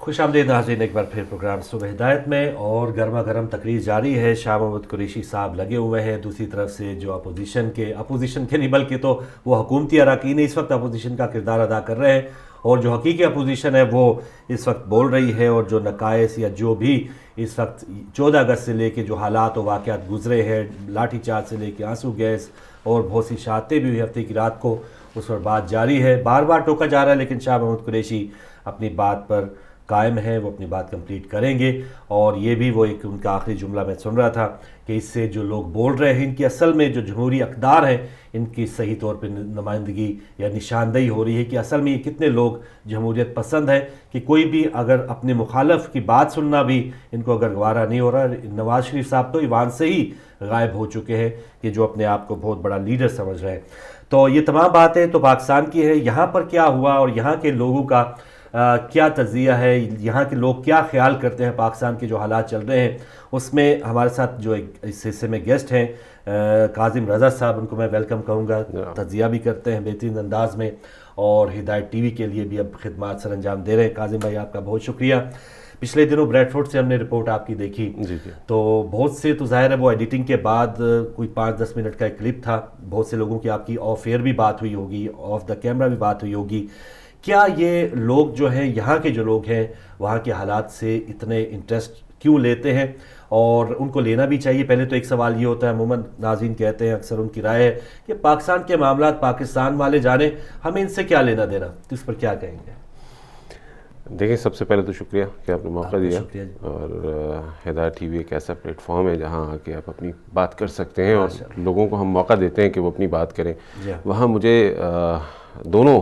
خوش آمدید ناظرین ایک بار پھر پروگرام صبح ہدایت میں، اور گرما گرم تقریر جاری ہے. شاہ محمود قریشی صاحب لگے ہوئے ہیں. دوسری طرف سے جو اپوزیشن کے نہیں بلکہ تو وہ حکومتی اراکین اس وقت اپوزیشن کا کردار ادا کر رہے ہیں، اور جو حقیقی اپوزیشن ہے وہ اس وقت بول رہی ہے. اور جو نقائص یا جو بھی اس وقت 14 اگست سے لے کے جو حالات و واقعات گزرے ہیں، لاٹھی چارج سے لے کے آنسو گیس اور بہت سی شہادتیں بھی ہوئی ہفتے کی رات کو، اس پر بات جاری ہے. بار بار ٹوکا جا رہا ہے لیکن شاہ محمود قریشی اپنی بات پر قائم ہے، وہ اپنی بات کمپلیٹ کریں گے. اور یہ بھی وہ ایک ان کا آخری جملہ میں سن رہا تھا کہ اس سے جو لوگ بول رہے ہیں ان کی اصل میں جو جمہوری اقدار ہیں ان کی صحیح طور پہ نمائندگی یا نشاندہی ہو رہی ہے کہ اصل میں یہ کتنے لوگ جمہوریت پسند ہیں، کہ کوئی بھی اگر اپنے مخالف کی بات سننا بھی ان کو اگر گوارا نہیں ہو رہا. نواز شریف صاحب تو ایوان سے ہی غائب ہو چکے ہیں کہ جو اپنے آپ کو بہت بڑا لیڈر سمجھ رہے ہیں. تو یہ تمام باتیں تو پاکستان کی ہے. یہاں پر کیا ہوا اور یہاں کے لوگوں کا کیا تجزیہ ہے، یہاں کے لوگ کیا خیال کرتے ہیں پاکستان کے جو حالات چل رہے ہیں، اس میں ہمارے ساتھ جو اس حصے میں گیسٹ ہیں کاظم رضا صاحب، ان کو میں ویلکم کہوں گا. تجزیہ بھی کرتے ہیں بہترین انداز میں، اور ہدایت ٹی وی کے لیے بھی اب خدمات سر انجام دے رہے ہیں. کاظم بھائی آپ کا بہت شکریہ. پچھلے دنوں بریڈ فورڈ سے ہم نے رپورٹ آپ کی دیکھی، تو بہت سے تو ظاہر ہے وہ ایڈیٹنگ کے بعد کوئی 5-10 منٹ کا ایک کلپ تھا. بہت سے لوگوں کی آپ کی آف ایئر بھی بات ہوئی ہوگی، آف دا کیمرہ بھی بات ہوئی ہوگی. کیا یہ لوگ جو ہیں، یہاں کے جو لوگ ہیں، وہاں کے حالات سے اتنے انٹرسٹ کیوں لیتے ہیں، اور ان کو لینا بھی چاہیے؟ پہلے تو ایک سوال یہ ہوتا ہے، عموماً ناظرین کہتے ہیں، اکثر ان کی رائے ہے کہ پاکستان کے معاملات پاکستان والے جانیں، ہمیں ان سے کیا لینا دینا. تو اس پر کیا کہیں گے؟ دیکھیں، سب سے پہلے تو شکریہ کہ آپ نے موقع دیا، اور ہدایت ٹی وی ایک ایسا پلیٹ فارم ہے جہاں آ کے آپ اپنی بات کر سکتے ہیں، اور لوگوں کو ہم موقع دیتے ہیں کہ وہ اپنی بات کریں. وہاں مجھے دونوں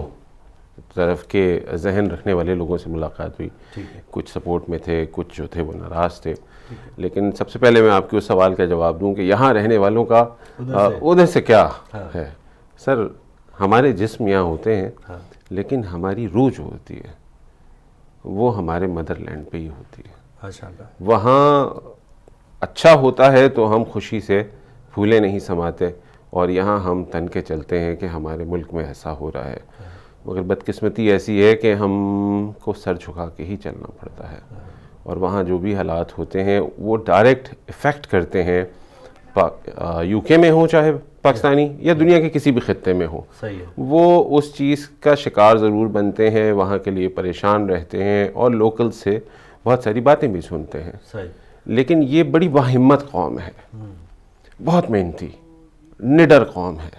طرف کے ذہن رکھنے والے لوگوں سے ملاقات ہوئی. کچھ سپورٹ میں تھے، کچھ جو تھے وہ ناراض تھے. لیکن سب سے پہلے میں آپ کے اس سوال کا جواب دوں کہ یہاں رہنے والوں کا ادھر سے کیا ہے. سر، ہمارے جسم یہاں ہوتے ہیں، لیکن ہماری روح جو ہوتی ہے وہ ہمارے مدر لینڈ پہ ہی ہوتی ہے. وہاں اچھا ہوتا ہے تو ہم خوشی سے پھولے نہیں سماتے، اور یہاں ہم تن کے چلتے ہیں کہ ہمارے ملک میں ایسا ہو رہا ہے. مگر بدقسمتی ایسی ہے کہ ہم کو سر جھکا کے ہی چلنا پڑتا ہے، اور وہاں جو بھی حالات ہوتے ہیں وہ ڈائریکٹ افیکٹ کرتے ہیں، یو کے میں ہوں چاہے پاکستانی یا دنیا کے کسی بھی خطے میں ہوں. وہ اس چیز کا شکار ضرور بنتے ہیں، وہاں کے لیے پریشان رہتے ہیں، اور لوکل سے بہت ساری باتیں بھی سنتے ہیں. لیکن یہ بڑی باہمت قوم ہے، بہت محنتی نڈر قوم ہے،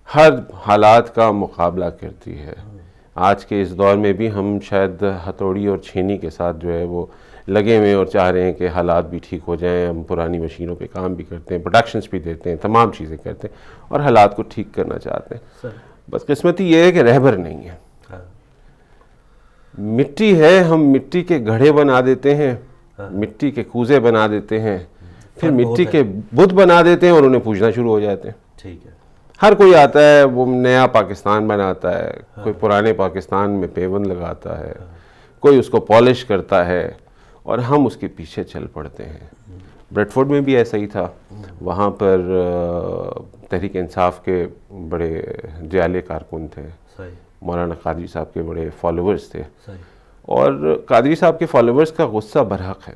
ہر حالات کا مقابلہ کرتی ہے. آج کے اس دور میں بھی ہم شاید ہتھوڑی اور چھینی کے ساتھ جو ہے وہ لگے ہوئے اور چاہ رہے ہیں کہ حالات بھی ٹھیک ہو جائیں. ہم پرانی مشینوں پہ کام بھی کرتے ہیں، پروڈکشنز بھی دیتے ہیں، تمام چیزیں کرتے ہیں، اور حالات کو ٹھیک کرنا چاہتے ہیں. بدقسمتی یہ ہے کہ رہبر نہیں ہے. مٹی ہے، ہم مٹی کے گھڑے بنا دیتے ہیں، مٹی کے کوزے بنا دیتے ہیں، پھر مٹی کے بت بنا دیتے ہیں اور انہیں پوجنا شروع ہو جاتے ہیں. ٹھیک ہے. ہر کوئی آتا ہے، وہ نیا پاکستان بناتا ہے، کوئی پرانے پاکستان میں پیون لگاتا ہے، کوئی اس کو پالش کرتا ہے، اور ہم اس کے پیچھے چل پڑتے ہیں. بریڈ فورڈ میں بھی ایسا ہی تھا. وہاں پر تحریک انصاف کے بڑے دیالے کارکن تھے، مولانا قادری صاحب کے بڑے فالوورز تھے، اور قادری صاحب کے فالوورز کا غصہ برحق ہے.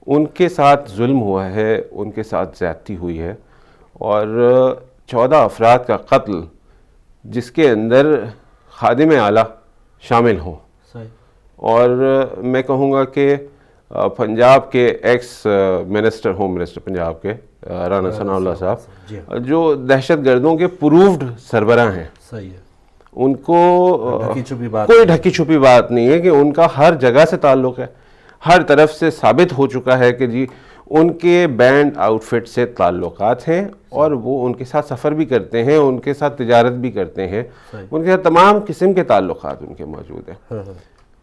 ان کے ساتھ ظلم ہوا ہے، ان کے ساتھ زیادتی ہوئی ہے، اور 14 افراد کا قتل جس کے اندر خادم اعلیٰ شامل ہوں. اور میں کہوں گا کہ پنجاب کے x minister, home minister Punjab کے رانا ثناء اللہ صاحب، جو دہشت گردوں کے پروفڈ سربراہ ہیں، ان کو کوئی ڈھکی چھپی بات نہیں ہے کہ ان کا ہر جگہ سے تعلق ہے. ہر طرف سے ثابت ہو چکا ہے کہ جی ان کے بینڈ آؤٹ فٹ سے تعلقات ہیں، اور وہ ان کے ساتھ سفر بھی کرتے ہیں، ان کے ساتھ تجارت بھی کرتے ہیں، ان کے ساتھ تمام قسم کے تعلقات ان کے موجود ہیں.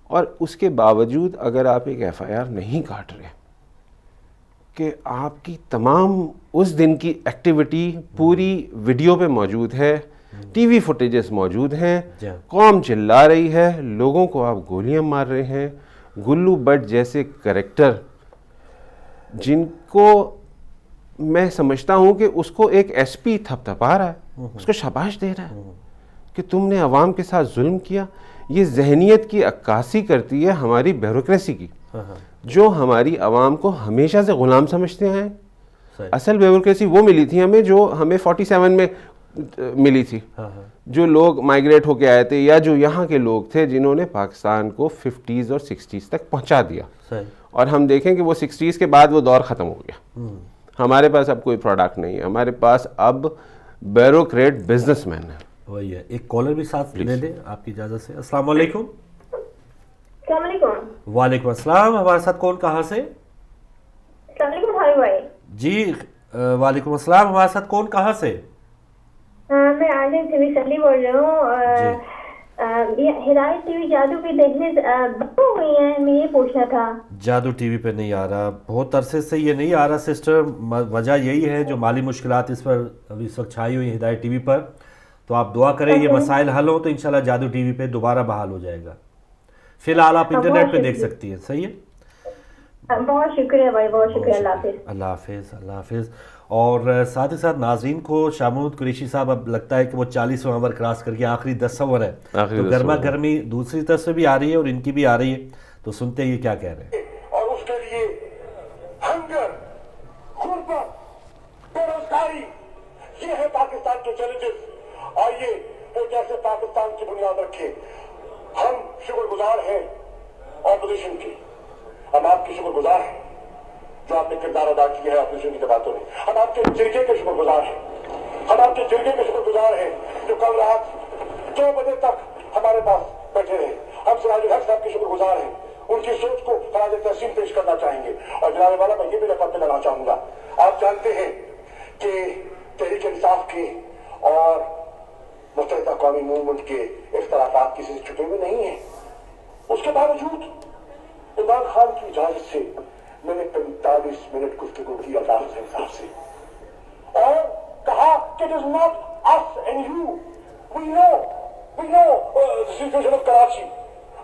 اور اس کے باوجود اگر آپ ایک ایف آئی آر نہیں کاٹ رہے، کہ آپ کی تمام اس دن کی ایکٹیویٹی پوری ویڈیو پہ موجود ہے، ٹی وی فوٹیجز موجود ہیں، قوم چلا رہی ہے، لوگوں کو آپ گولیاں مار رہے ہیں. گلو بٹ جیسے کریکٹر، جن کو میں سمجھتا ہوں کہ اس کو ایک ایس پی تھپ تھپا رہا ہے، اس کو شاباش دے رہا ہے کہ تم نے عوام کے ساتھ ظلم کیا. یہ ذہنیت کی عکاسی کرتی ہے ہماری بیوروکریسی کی، جو ہماری عوام کو ہمیشہ سے غلام سمجھتے ہیں. اصل بیوروکریسی وہ ملی تھی ہمیں جو ہمیں 47 میں ملی تھی، جو لوگ مائیگریٹ ہو کے آئے تھے یا جو یہاں کے لوگ تھے جنہوں نے پاکستان کو 50s اور 60s تک پہنچا دیا. اور ہم دیکھیں کہ وہ 60s کے بعد وہ دور ختم ہو گیا. ہمارے پاس اب کوئی پروڈکٹ نہیں ہے، ہمارے پاس اب بیوروکریٹ بزنس مین ہے. وہی ہے. ایک کالر بھی ساتھ لے لیں آپ کی اجازت سے. السلام علیکم. السلام علیکم. وعلیکم السلام. ہمارے ساتھ کون کہاں سے؟ السلام علیکم بھائی. جی وعلیکم السلام. ہمارے ساتھ کون کہاں سے؟ میں عالم سے ریسنٹلی بول رہا ہوں. ہدایت ٹی وی جادو بھی دیکھنے بند ہو گئی ہیں، میں یہ پوچھنا تھا. جادو ٹی وی پہ نہیں آ رہا، بہت عرصے سے یہ نہیں آ رہا سسٹر. وجہ یہی ہے جو مالی مشکلات اس پر ابھی اس وقت چھائی ہوئی ہیں ہدایت ٹی وی پر. تو آپ دعا کریں یہ مسائل حل ہوں تو انشاءاللہ جادو ٹی وی پہ دوبارہ بحال ہو جائے گا. فی الحال آپ انٹرنیٹ پہ دیکھ سکتی ہیں. صحیح ہے. بہت شکریہ بھائی، بہت شکریہ. اللہ حافظ. اللہ حافظ. اللہ حافظ. اور ساتھ ہی ساتھ ناظرین کو شاہ محمود قریشی صاحب اب لگتا ہے کہ وہ 40واں اوور کراس کر کے آخری 10 اوور ہے، تو گرما گرمی دوسری طرف سے بھی آ رہی ہے اور ان کی بھی آ رہی ہے. تو سنتے ہیں یہ کیا کہہ رہے ہیں. اور اس کے لیے ہنگر، غربت، بے روزگاری، یہ ہے پاکستان کے چیلنجز. آئیے وہ جیسے پاکستان کی بنیاد رکھے. ہم شکر گزار ہیں اپوزیشن کی، ہم آپ کی شکر گزار ہیں جو آپ نے کردار ادا کیا ہے اپوزیشن کی باتوں میں. ہم آپ کے جرگے کے شکر گزار ہیں، ہم آپ کے جرگے کے شکر گزار ہیں جو کل رات 2 بجے تک ہمارے پاس بیٹھے رہے. ہم سراج الحق صاحب کے شکر گزار ہیں، ان کی سوچ کو خراج تحسین پیش کرنا چاہیں گے. اور جناب والا میں یہ بھی رفت میں لانا چاہوں گا، آپ جانتے ہیں کہ تحریک انصاف کے اور متحدہ قومی موومنٹ کے اختلافات کسی سے چھپے ہوئے نہیں ہیں. اس کے باوجود عمران خان کی اجازت سے میں نے 45 منٹ گفتگو کی اللہ حسین صاحب سے اور کہا کہ it is not us and you. We know the situation of Karachi.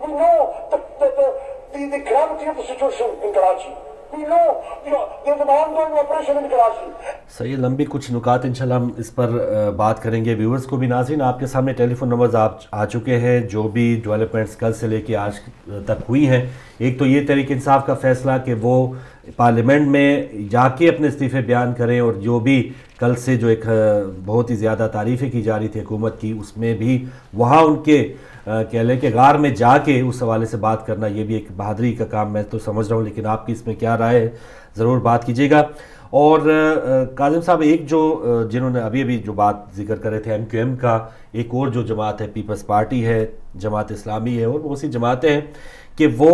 We know the gravity of the situation in Karachi. We know there's an ongoing operation in Karachi. صحیح. لمبی کچھ نکات انشاءاللہ ہم اس پر بات کریں گے. ویورز کو بھی ناظرین آپ کے سامنے ٹیلی فون نمبرز آ چکے ہیں جو بھی ڈیولپمنٹس کل سے لے کے آج تک ہوئی ہیں. ایک تو یہ تحریک انصاف کا فیصلہ کہ وہ پارلیمنٹ میں جا کے اپنے استعفے بیان کریں، اور جو بھی کل سے جو ایک بہت ہی زیادہ تعریفیں کی جا رہی تھی حکومت کی، اس میں بھی وہاں ان کے کہہ لیں کہ غار میں جا کے اس حوالے سے بات کرنا، یہ بھی ایک بہادری کا کام میں تو سمجھ رہا ہوں. لیکن آپ کی اس میں کیا رائے ہے ضرور بات کیجیے گا. اور کاظم صاحب ایک جو جنہوں نے ابھی جو بات ذکر کرے تھے MQM کا، ایک اور جو جماعت ہے پیپلز پارٹی ہے، جماعت اسلامی ہے، اور بہت سی جماعتیں ہیں کہ وہ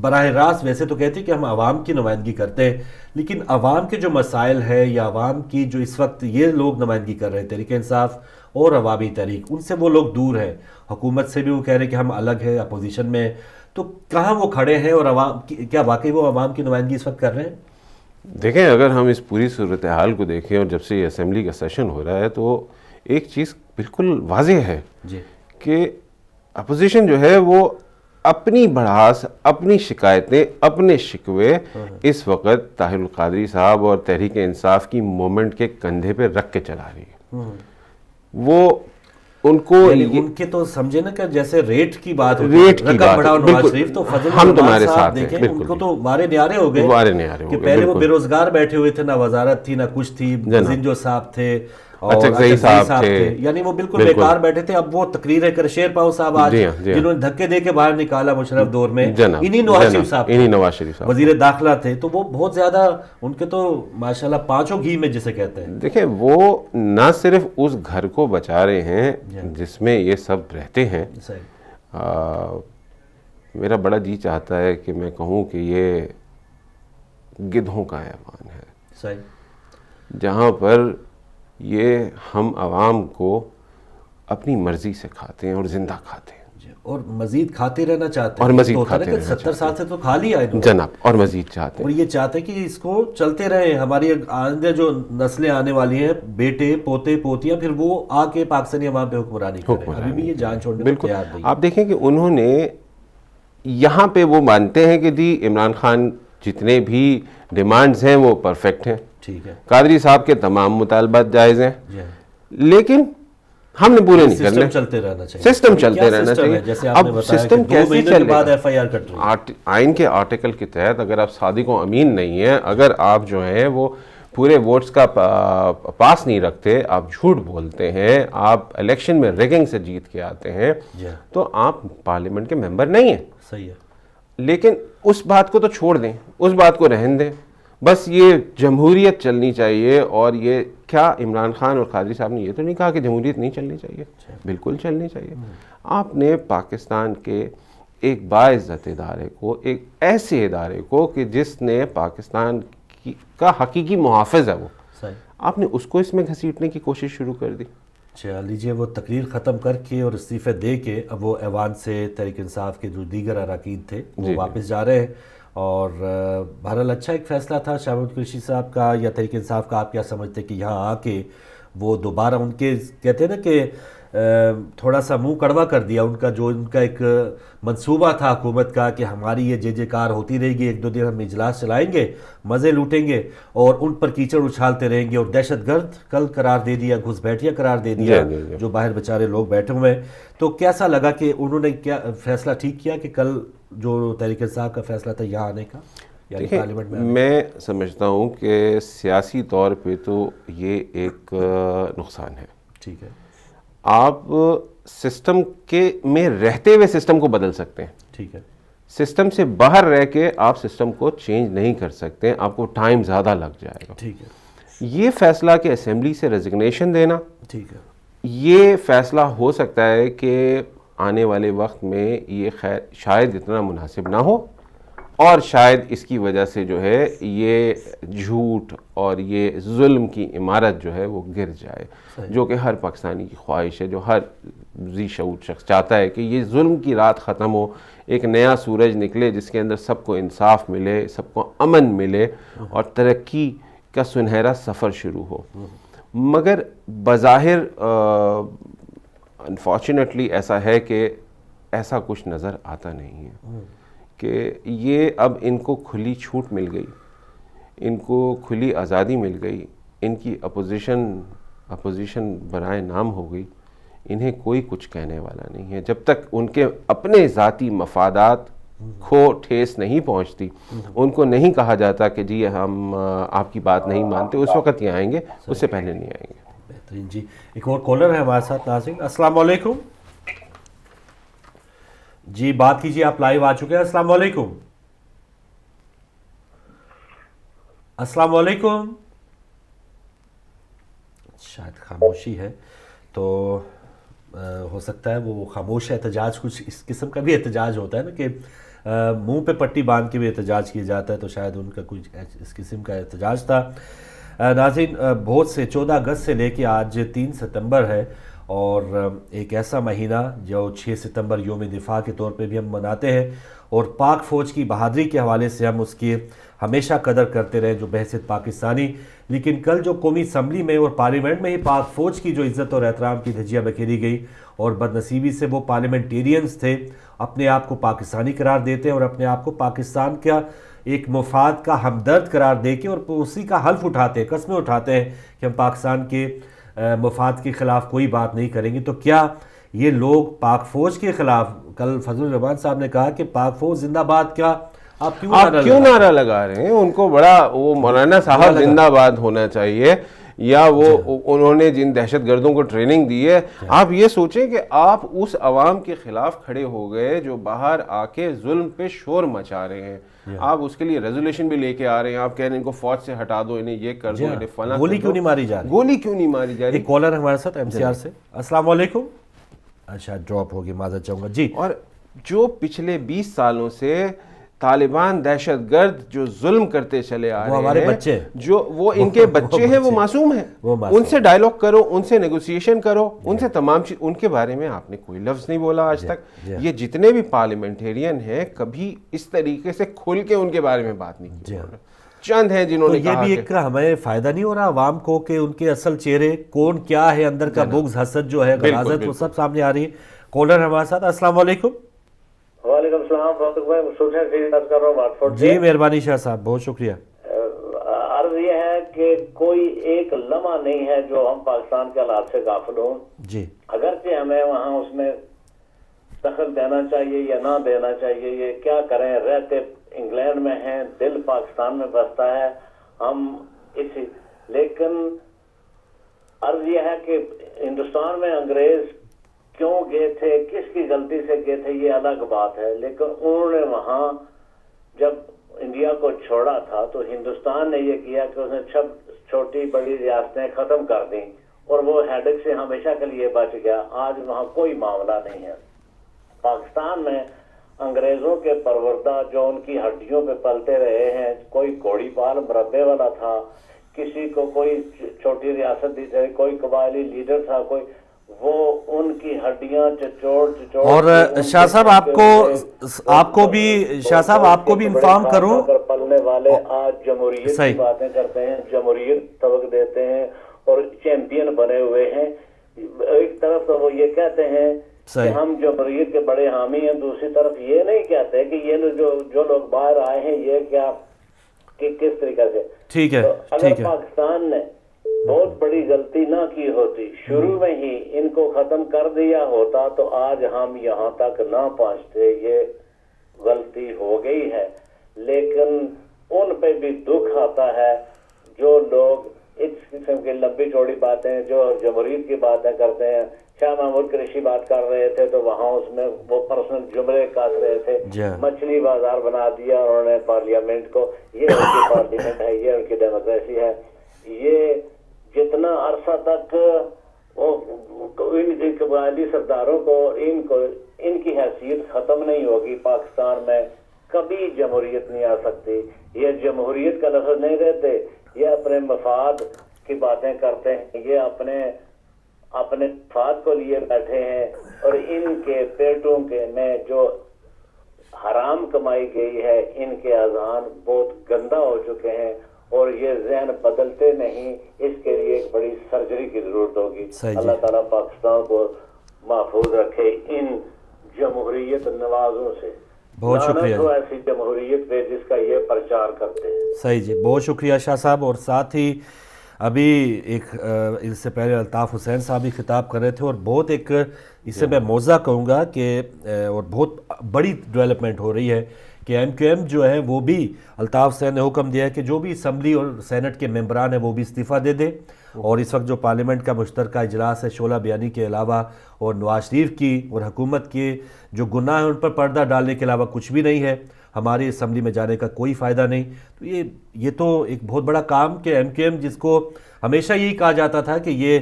براہ راست ویسے تو کہتے ہیں کہ ہم عوام کی نمائندگی کرتے ہیں، لیکن عوام کے جو مسائل ہے یا عوام کی جو اس وقت یہ لوگ نمائندگی کر رہے ہیں تحریک انصاف اور عوامی تحریک، ان سے وہ لوگ دور ہیں. حکومت سے بھی وہ کہہ رہے ہیں کہ ہم الگ ہیں، اپوزیشن میں. تو کہاں وہ کھڑے ہیں اور عوام کیا واقعی وہ عوام کی نمائندگی اس وقت کر رہے ہیں؟ دیکھیں، اگر ہم اس پوری صورتحال کو دیکھیں اور جب سے یہ اسمبلی کا سیشن ہو رہا ہے تو ایک چیز بالکل واضح ہے کہ اپوزیشن جو ہے وہ اپنی بڑھاس، اپنی شکایتیں، اپنے شکوے اس وقت طاہر القادری صاحب اور تحریک انصاف کی مومنٹ کے کندھے پہ رکھ کے چلا رہی ہے. وہ ان کو ان کے تو سمجھے نا کہ جیسے ریٹ کی بات ہوتی ہے، رقم بڑھاؤ نواز شریف، تو فضل ہم تمہارے ساتھ ہیں. ان کو تو وارے نیارے ہو گئے کہ پہلے وہ بے روزگار بیٹھے ہوئے تھے، نہ وزارت تھی نہ کچھ تھی. زنجو صاحب تھے اور اچھک صاحب تھے، یعنی وہ بالکل بیکار بیٹھے تھے. اب وہ تقریر کر شیر پاؤ صاحب آج جنہوں نے دھکے دے کے باہر نکالا مشرف دور میں، انہی نواز شریف صاحب وزیر داخلہ تھے. تو وہ بہت زیادہ ان کے تو ماشاءاللہ پانچوں گھی میں جسے کہتے ہیں. دیکھیں، وہ نہ صرف اس گھر کو بچا رہے ہیں جس میں یہ سب رہتے ہیں. میرا بڑا جی چاہتا ہے کہ میں کہوں کہ یہ گدھوں کا ایوان ہے جہاں پر یہ ہم عوام کو اپنی مرضی سے کھاتے ہیں اور زندہ کھاتے ہیں، اور مزید کھاتے رہنا چاہتے ہیں. اور مزید کھاتے رہنا چاہتے ہیں. 70 سال سے تو کھا لیا ہے جناب، اور مزید چاہتے ہیں. اور یہ چاہتے ہیں کہ اس کو چلتے رہے. ہماری آئندہ جو نسلیں آنے والی ہیں، بیٹے پوتے پوتیاں، پھر وہ آ کے پاکستانی عوام پہ حکمرانی کریں. ابھی بھی یہ جان چھوڑنے کو تیار نہیں. آپ دیکھیں کہ انہوں نے یہاں پہ وہ مانتے ہیں کہ جی عمران خان جتنے بھی ڈیمانڈز ہیں وہ پرفیکٹ ہیں، ٹھیک ہے، قادری صاحب کے تمام مطالبات جائز ہیں، لیکن ہم نے پورے نہیں سسٹم کرنے. چلتے رہنا چاہیے. سسٹم چلتے رہنا چاہیے. جیسے آپ نے اب بتایا سسٹم کہ 2 کیسے مہینے کے بعد چلے ایف آئی آر کٹ رہی ہے. آئین کے آرٹیکل کے تحت اگر آپ صادق و امین نہیں ہیں, اگر آپ جو ہیں وہ پورے ووٹس کا پاس نہیں رکھتے, آپ جھوٹ بولتے ہیں, آپ الیکشن میں ریگنگ سے جیت کے آتے ہیں, تو آپ پارلیمنٹ کے ممبر نہیں ہیں. صحیح ہے. لیکن اس بات کو تو چھوڑ دیں, اس بات کو رہن دیں. بس یہ جمہوریت چلنی چاہیے. اور یہ کیا عمران خان اور قادری صاحب نے یہ تو نہیں کہا کہ جمہوریت نہیں چلنی چاہیے, بالکل چلنی چاہیے. آپ نے پاکستان کے ایک باعزت ادارے کو, ایک ایسے ادارے کو کہ جس نے پاکستان کا حقیقی محافظ ہے وہ, آپ نے اس کو اس میں گھسیٹنے کی کوشش شروع کر دی. اچھا لیجیے, وہ تقریر ختم کر کے اور استعفے دے کے اب وہ ایوان سے تحریک انصاف کے جو دیگر اراکین تھے وہ واپس جا رہے ہیں. اور بہرحال اچھا ایک فیصلہ تھا شاہ محمود قریشی صاحب کا یا تحریک انصاف کا. آپ کیا سمجھتے کہ یہاں آ کے وہ دوبارہ ان کے کہتے ہیں نا کہ تھوڑا سا منہ کڑوا کر دیا ان کا, جو ان کا ایک منصوبہ تھا حکومت کا کہ ہماری یہ جے کار ہوتی رہے گی, 1-2 دن ہم اجلاس چلائیں گے, مزے لوٹیں گے اور ان پر کیچڑ اچھالتے رہیں گے, اور دہشت گرد کل قرار دے دیا, گھس بیٹھیا قرار دے دیا جو باہر بیچارے لوگ بیٹھے ہوئے ہیں. تو کیسا لگا کہ انہوں نے کیا فیصلہ ٹھیک کیا کہ کل جو تحریک انصاف کا فیصلہ تھا یہاں آنے کا یعنی پارلیمنٹ میں؟ میں سمجھتا ہوں کہ سیاسی طور پہ تو یہ ایک نقصان ہے. ٹھیک ہے. آپ سسٹم کے میں رہتے ہوئے سسٹم کو بدل سکتے ہیں. ٹھیک ہے. سسٹم سے باہر رہ کے آپ سسٹم کو چینج نہیں کر سکتے, آپ کو ٹائم زیادہ لگ جائے گا. ٹھیک ہے. یہ فیصلہ کہ اسمبلی سے ریزگنیشن دینا, ٹھیک ہے, یہ فیصلہ ہو سکتا ہے کہ آنے والے وقت میں یہ شاید اتنا مناسب نہ ہو, اور شاید اس کی وجہ سے جو ہے یہ جھوٹ اور یہ ظلم کی عمارت جو ہے وہ گر جائے, جو کہ ہر پاکستانی کی خواہش ہے, جو ہر ذی شعور شخص چاہتا ہے کہ یہ ظلم کی رات ختم ہو, ایک نیا سورج نکلے جس کے اندر سب کو انصاف ملے, سب کو امن ملے اور ترقی کا سنہرا سفر شروع ہو. مگر بظاہر انفارچونیٹلی ایسا ہے کہ ایسا کچھ نظر آتا نہیں ہے کہ یہ اب ان کو کھلی چھوٹ مل گئی, ان کو کھلی آزادی مل گئی, ان کی اپوزیشن برائے نام ہو گئی, انہیں کوئی کچھ کہنے والا نہیں ہے. جب تک ان کے اپنے ذاتی مفادات کو ٹھیس نہیں پہنچتی, ان کو نہیں کہا جاتا کہ جی ہم آپ کی بات نہیں مانتے, اس وقت یہ آئیں گے, اس سے پہلے نہیں آئیں گے. بہترین. جی ایک اور کالر ہے ہمارے ساتھ, ناظرین السلام علیکم. جی بات کیجیے, آپ لائیو آ چکے ہیں. السلام علیکم. السلام علیکم. شاید خاموشی ہے, تو ہو سکتا ہے وہ خاموش احتجاج, کچھ اس قسم کا بھی احتجاج ہوتا ہے نا کہ منہ پہ پٹی باندھ کے بھی احتجاج کیا جاتا ہے, تو شاید ان کا کچھ اس قسم کا احتجاج تھا. ناظرین بہت سے 14 اگست سے لے کے آج 3 ستمبر ہے, اور ایک ایسا مہینہ جو 6 ستمبر یوم دفاع کے طور پہ بھی ہم مناتے ہیں, اور پاک فوج کی بہادری کے حوالے سے ہم اس کی ہمیشہ قدر کرتے رہے جو بحیثیت پاکستانی. لیکن کل جو قومی اسمبلی میں اور پارلیمنٹ میں ہی پاک فوج کی جو عزت اور احترام کی دھجیاں بکھیری گئی, اور بدنصیبی سے وہ پارلیمنٹیرینز تھے اپنے آپ کو پاکستانی قرار دیتے ہیں اور اپنے آپ کو پاکستان کا ایک مفاد کا ہمدرد قرار دے کے اور اسی کا حلف اٹھاتے ہیں, قسمیں اٹھاتے ہیں کہ ہم پاکستان کے مفاد کے خلاف کوئی بات نہیں کریں گے. تو کیا یہ لوگ پاک فوج کے خلاف, کل فضل الرحمان صاحب نے کہا کہ پاک فوج زندہ باد, کیا آپ کیوں نعرہ لگا رہے ہیں؟ ان کو بڑا وہ مولانا صاحب زندہ باد ہونا چاہیے, یا وہ انہوں نے جن دہشت گردوں کو ٹریننگ دی ہے. آپ یہ سوچیں کہ آپ اس عوام کے خلاف کھڑے ہو گئے جو باہر آ کے ظلم پہ شور مچا رہے ہیں, آپ اس کے لیے ریزولوشن بھی لے کے آ رہے ہیں, آپ کہہ رہے ہیں ان کو فوج سے ہٹا دو, انہیں یہ کر دو, انہیں فلاں. گولی کیوں نہیں ماری جا رہی؟ گولی کیوں نہیں ماری جا رہی؟ ایک کالر ہمارے ساتھ ایم سی آر سے. السلام علیکم. اچھا ڈراپ ہوگی, معذرت چاہوں گا. جی. اور جو پچھلے 20 سالوں سے طالبان دہشت گرد جو ظلم کرتے چلے آ رہے ہیں, وہ ہمارے بچے, جو وہ ان کے بچے ہیں, وہ معصوم ہیں. ان سے ڈائیلاگ کرو, ان سے نیگوسیشن کرو, ان سے تمام چیز, ان کے بارے میں آپ نے کوئی لفظ نہیں بولا آج تک. یہ جتنے بھی پارلیمنٹیرین ہیں کبھی اس طریقے سے کھل کے ان کے بارے میں بات نہیں کی. چند ہیں جنہوں نے کہا. یہ بھی ایک ہمیں فائدہ نہیں ہو رہا عوام کو کہ ان کے اصل چہرے کون کیا ہے, اندر کا بغض, حسد جو ہے, غلاظت, وہ سب سامنے آ رہی ہے. کالر ہمارے ساتھ. السلام علیکم. وعلیکم السلام. فاروق بھائی مسعود ہیں, کر رہا ہوں واٹفورڈ سے. جی مہربانی شاہ صاحب, بہت شکریہ. عرض یہ ہے کہ کوئی ایک لمحہ نہیں ہے جو ہم پاکستان کے حالات سے غافل ہوں. جی اگرچہ ہمیں وہاں اس میں دخل دینا چاہیے یا نہ دینا چاہیے، یہ کیا کریں، رہتے انگلینڈ میں ہیں، دل پاکستان میں بستا ہے ہم اسی. لیکن عرض یہ ہے کہ ہندوستان میں انگریز کیوں گئے تھے، کس کی غلطی سے گئے تھے، یہ الگ بات ہے. لیکن انہوں نے وہاں جب انڈیا کو چھوڑا تھا تو ہندوستان نے یہ کیا کہ اس نے چھوٹی بڑی ریاستیں ختم کر دیں اور وہ ہیڈک سے ہمیشہ کے لیے بچ گیا. آج وہاں کوئی معاملہ نہیں ہے. پاکستان میں انگریزوں کے پروردہ جو ان کی ہڈیوں پہ پلتے رہے ہیں، کوئی کوڑی پال مربے والا تھا، کسی کو کوئی چھوٹی ریاست دی تھی، کوئی قبائلی لیڈر تھا، کوئی وہ ان کی ہڈیاں چچوڑ اور شاہ صاحب آپ کو بھی انفارم کروں، پلنے والے آج جمہوریت کی باتیں کرتے ہیں، جمہوریت سبق دیتے ہیں اور چیمپئن بنے ہوئے ہیں. ایک طرف تو وہ یہ کہتے ہیں کہ ہم جمہوریت کے بڑے حامی ہیں، دوسری طرف یہ نہیں کہتے کہ یہ جو لوگ باہر آئے ہیں یہ کیا کہ کس طریقے سے. ٹھیک ہے اگر پاکستان نے بہت بڑی غلطی نہ کی ہوتی، شروع میں ہی ان کو ختم کر دیا ہوتا تو آج ہم یہاں تک نہ پہنچتے. یہ غلطی ہو گئی ہے، لیکن ان پہ بھی دکھ آتا ہے جو لوگ اس قسم کی لمبی چوڑی باتیں جو جمہوریت کی باتیں کرتے ہیں. شاہ محمود قریشی بات کر رہے تھے تو وہاں اس میں وہ پرسنل جملے کاٹ رہے تھے، مچھلی بازار بنا دیا انہوں نے پارلیمنٹ کو. یہ ان کی پارلیمنٹ ہے، یہ ان کی ڈیموکریسی ہے. یہ جتنا عرصہ تک ان قبائلی سرداروں کو ان کی حیثیت ختم نہیں ہوگی پاکستان میں، کبھی جمہوریت نہیں آ سکتی. یہ جمہوریت کا لفظ نہیں رہتے، یہ اپنے مفاد کی باتیں کرتے ہیں، یہ اپنے مفاد کو لیے بیٹھے ہیں. اور ان کے پیٹوں کے میں جو حرام کمائی گئی ہے، ان کے اذہان بہت گندا ہو چکے ہیں اور یہ ذہن بدلتے نہیں. اس کے لیے ایک بڑی سرجری کی ضرورت ہوگی. اللہ تعالیٰ پاکستان کو محفوظ رکھے ان جمہوریت نوازوں سے. بہت شکریہ. ایسی جمہوریت پہ جس کا یہ پرچار کرتے ہیں. صحیح جی، بہت شکریہ شاہ صاحب. اور ساتھ ہی ابھی اس سے پہلے الطاف حسین صاحب بھی خطاب کر رہے تھے اور بہت ایک اس سے میں موضوع کہوں گا کہ اور بہت بڑی ڈیولپمنٹ ہو رہی ہے کہ ایم کیو ایم جو ہے وہ بھی الطاف حسین نے حکم دیا ہے کہ جو بھی اسمبلی اور سینٹ کے ممبران ہیں وہ بھی استعفیٰ دے دیں. اور اس وقت جو پارلیمنٹ کا مشترکہ اجلاس ہے شعلہ بیانی کے علاوہ اور نواز شریف کی اور حکومت کے جو گناہ ہیں ان پر پردہ ڈالنے کے علاوہ کچھ بھی نہیں ہے. ہماری اسمبلی میں جانے کا کوئی فائدہ نہیں. تو یہ تو ایک بہت بڑا کام کہ ایم کیو ایم جس کو ہمیشہ یہی کہا جاتا تھا کہ یہ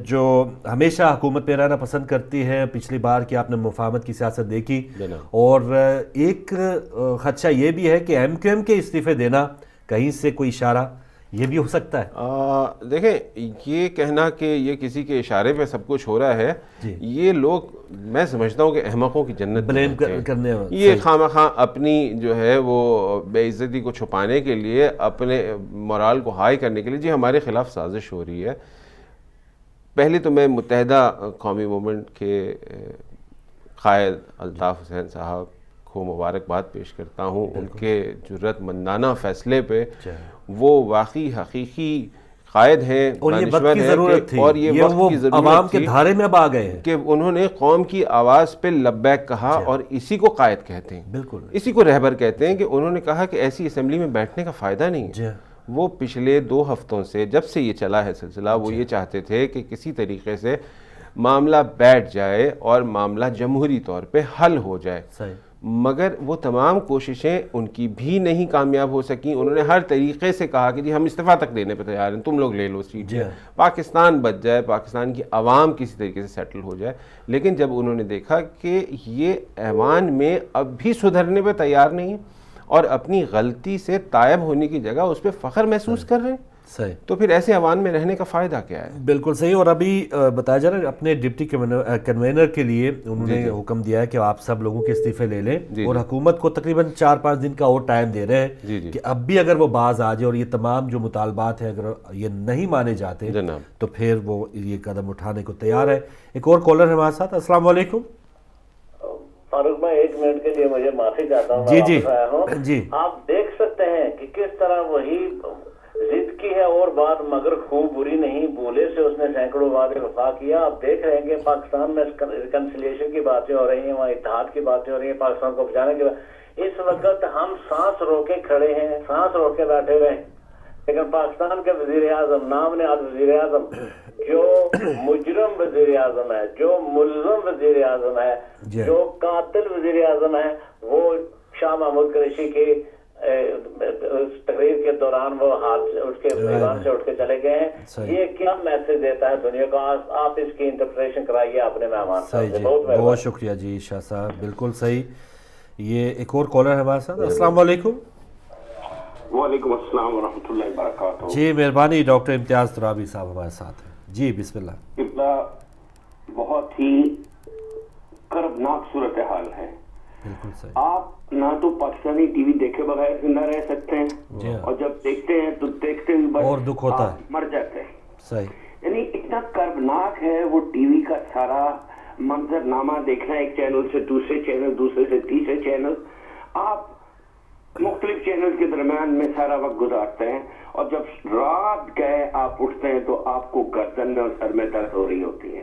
جو ہمیشہ حکومت پہ رہنا پسند کرتی ہے. پچھلی بار کہ آپ نے مفاہمت کی سیاست دیکھی اور ایک خدشہ یہ بھی ہے کہ ایم کیو ایم کے استعفے دینا کہیں سے کوئی اشارہ یہ بھی ہو سکتا ہے. دیکھیں یہ کہنا کہ یہ کسی کے اشارے پہ سب کچھ ہو رہا ہے، یہ لوگ میں سمجھتا ہوں کہ احمقوں کی جنت بلیم کرنے یہ خواہ خواہ اپنی جو ہے وہ بے عزتی کو چھپانے کے لیے، اپنے مورال کو ہائی کرنے کے لیے جی ہمارے خلاف سازش ہو رہی ہے. پہلے تو میں متحدہ قومی موومنٹ کے قائد الطاف حسین صاحب کو مبارکباد پیش کرتا ہوں ان کے جرأت مندانہ فیصلے پہ. وہ واقعی حقیقی قائد ہیں، اور یہ وقت کی ضرورت تھی، اور یہ وقت کی ضرورت عوام کے دھارے میں اب آ گئے ہیں کہ انہوں نے قوم کی آواز پہ لبیک کہا. اور اسی کو قائد کہتے ہیں، بالکل اسی کو رہبر کہتے ہیں کہ انہوں نے کہا کہ ایسی اسمبلی میں بیٹھنے کا فائدہ نہیں ہے. وہ پچھلے 2 ہفتوں سے جب سے یہ چلا ہے سلسلہ وہ یہ چاہتے تھے کہ کسی طریقے سے معاملہ بیٹھ جائے اور معاملہ جمہوری طور پہ حل ہو جائے. مگر وہ تمام کوششیں ان کی بھی نہیں کامیاب ہو سکیں. انہوں نے ہر طریقے سے کہا کہ جی ہم استعفیٰ تک دینے پہ تیار ہیں، تم لوگ لے لو سیٹ، پاکستان بچ جائے، پاکستان کی عوام کسی طریقے سے سیٹل ہو جائے. لیکن جب انہوں نے دیکھا کہ یہ ایوان میں اب بھی سدھرنے پہ تیار نہیں اور اپنی غلطی سے تائب ہونے کی جگہ اس پہ فخر محسوس کر رہے ہیں، تو پھر ایسے ایوان میں رہنے کا فائدہ کیا ہے؟ بالکل صحیح. اور ابھی بتایا جا رہا ہے اپنے ڈپٹی کنوینر کے لیے انہوں نے حکم دیا ہے کہ آپ سب لوگوں کے استعفے لے لیں اور حکومت کو تقریباً 4-5 دن کا اور ٹائم دے رہے ہیں کہ اب بھی اگر وہ باز آ جائے اور یہ تمام جو مطالبات ہیں اگر یہ نہیں مانے جاتے تو پھر وہ یہ قدم اٹھانے کو تیار ہے. ایک اور کالر ہے ہمارے ساتھ. السلام علیکم. فاروق میں 1 منٹ کے لیے مجھے معافی چاہتا ہوں. جی آپ دیکھ سکتے ہیں کہ کس طرح وہی ضد کی ہے اور بات مگر خوب بری نہیں، بولے سے اس نے سینکڑوں وعدے وفا کیا. آپ دیکھ رہے ہیں کہ پاکستان میں ریکنسیلیشن کی باتیں ہو رہی ہیں، وہاں اتحاد کی باتیں ہو رہی ہیں، پاکستان کو بچانے کے بعد اس وقت ہم سانس روکے کھڑے ہیں، سانس روک کے بیٹھے ہوئے ہیں. لیکن پاکستان کے وزیر اعظم، نام نہاد وزیر اعظم، جو مجرم وزیر اعظم ہے، جو ملزم وزیر اعظم ہے، جو قاتل وزیر اعظم ہے، وہ شاہ محمود قریشی کی تقریر کے دوران وہ ہاتھ اس کے میدان سے اٹھ کے چلے گئے ہیں. یہ کیا میسج دیتا ہے دنیا کو؟ آپ اس کی انٹرپریشن کرائیے اپنے مہمان صاحب سے. بہت شکریہ جی شاہ صاحب، بالکل صحیح. یہ ایک اور کالر ہے ہمارے ساتھ. السلام علیکم. وعلیکم السلام ورحمۃ اللہ وبرکاتہ. جی مہربانی، ڈاکٹر امتیاز ترابی صاحب ہمارے ساتھ ہیں. جی بسم اللہ. بہت ہی کربناک صورتحال ہے. بالکل صحیح. آپ نہ تو پاکستانی ٹی وی دیکھے بغیر زندہ رہ سکتے ہیں، اور جب دیکھتے ہیں تو دیکھتے ہوئے اور دکھ ہوتا ہے، مر جاتے ہیں. صحیح. یعنی اتنا کربناک ہے وہ ٹی وی کا سارا منظر نامہ دیکھنا، ایک چینل سے دوسرے چینل، دوسرے سے تیسرے چینل، آپ مختلف چینل کے درمیان میں سارا وقت گزارتے ہیں، اور جب رات گئے آپ اٹھتے ہیں تو آپ کو گردن میں اور سر میں درد ہو رہی ہوتی ہے.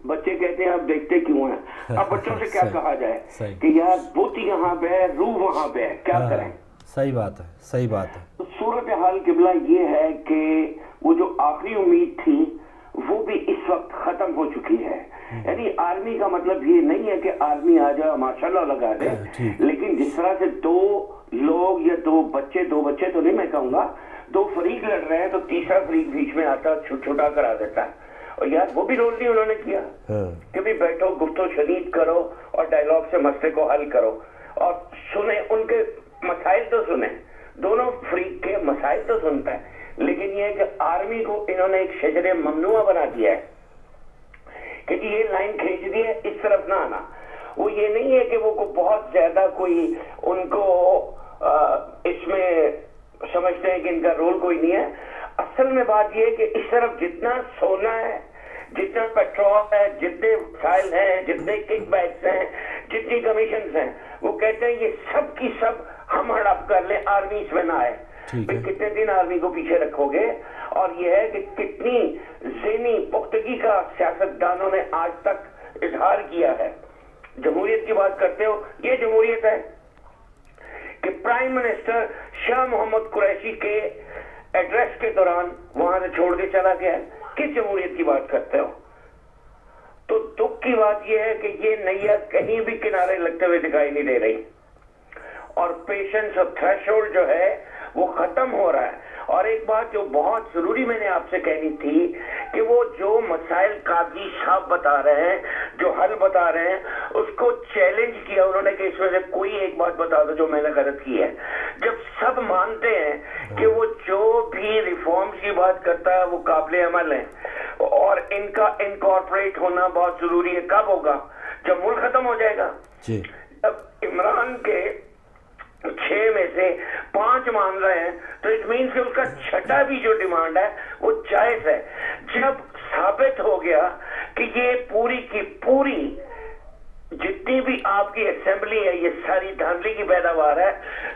بچے کہتے ہیں آپ دیکھتے کیوں ہیں؟ اب بچوں سے کیا کہا جائے کہ یار بت یہاں پہ ہے، روح وہاں پہ ہے، کیا کریں؟ صحیح بات ہے، صحیح بات ہے. صورتحال قبلہ یہ ہے کہ وہ جو آخری امید تھی وہ بھی اس وقت ختم ہو چکی ہے. یعنی آرمی کا مطلب یہ نہیں ہے کہ آرمی آ جائے ماشاءاللہ لگا دے، لیکن جس طرح سے دو لوگ یا دو بچے تو نہیں میں کہوں گا، دو فریق لڑ رہے ہیں تو تیسرا فریق بیچ میں آتا چھوٹا کرا دیتا ہے. اور یار وہ بھی رول نہیں انہوں نے کیا کہ بھی بیٹھو گفتگو شدید کرو اور ڈائیلاگ سے مسئلے کو حل کرو اور سنیں، ان کے مسائل تو سنیں، دونوں فریق کے مسائل تو سنتا ہے. لیکن یہ ہے کہ آرمی کو انہوں نے ایک شجر ممنوع بنا دیا ہے کہ جی یہ لائن کھینچ دی ہے، اس طرف نہ آنا. وہ یہ نہیں ہے کہ وہ بہت زیادہ کوئی ان کو اس میں سمجھتے ہیں کہ ان کا رول کوئی نہیں ہے. اصل میں بات یہ ہے کہ اس طرف جتنا سونا ہے، جتنا پیٹرول ہے، جتنے وسائل ہیں، جتنے کک بیکس ہیں، جتنی کمیشنز ہیں، وہ کہتے ہیں یہ سب کی سب ہم ہڑپ کر لیں، آرمی اس میں نہ آئے. کتنے دن آرمی کو پیچھے رکھو گے؟ اور یہ ہے کہ کتنی ذہنی پختگی کا سیاستدانوں نے آج تک اظہار کیا ہے. جمہوریت کی بات کرتے ہو، یہ جمہوریت ہے کہ پرائم منسٹر شاہ محمود قریشی کے ایڈریس کے دوران وہاں سے چھوڑ کے چلا گیا ہے. کس جمہوریت کی بات کرتے ہو؟ تو دکھ کی بات یہ ہے کہ یہ نیا کہیں بھی کنارے لگتے ہوئے دکھائی نہیں دے رہی، اور پیشنس اور تھریشولڈ جو ہے وہ ختم ہو رہا ہے. اور ایک بات جو بہت ضروری میں نے آپ سے کہنی تھی کہ وہ جو مسائل قاضی صاحب بتا رہے ہیں، جو حل بتا رہے ہیں، اس کو چیلنج کیا انہوں نے کہ اس میں سے کوئی ایک بات بتا دو جو میں نے غلط کی ہے. جب سب مانتے ہیں کہ وہ جو بھی ریفارمز کی بات کرتا ہے وہ قابل عمل ہے اور ان کا انکارپوریٹ ہونا بہت ضروری ہے، کب ہوگا؟ جب ملک ختم ہو جائے گا. جب عمران کے 6 میں سے 5 مان رہے ہیں تو اٹ مینس کہ اس کا چھٹا بھی جو ڈیمانڈ ہے وہ جائز ہے. جب ثابت ہو گیا کہ یہ پوری کی پوری جتنی بھی آپ کی اسمبلی ہے یہ ساری دھاندلی کی پیداوار ہے،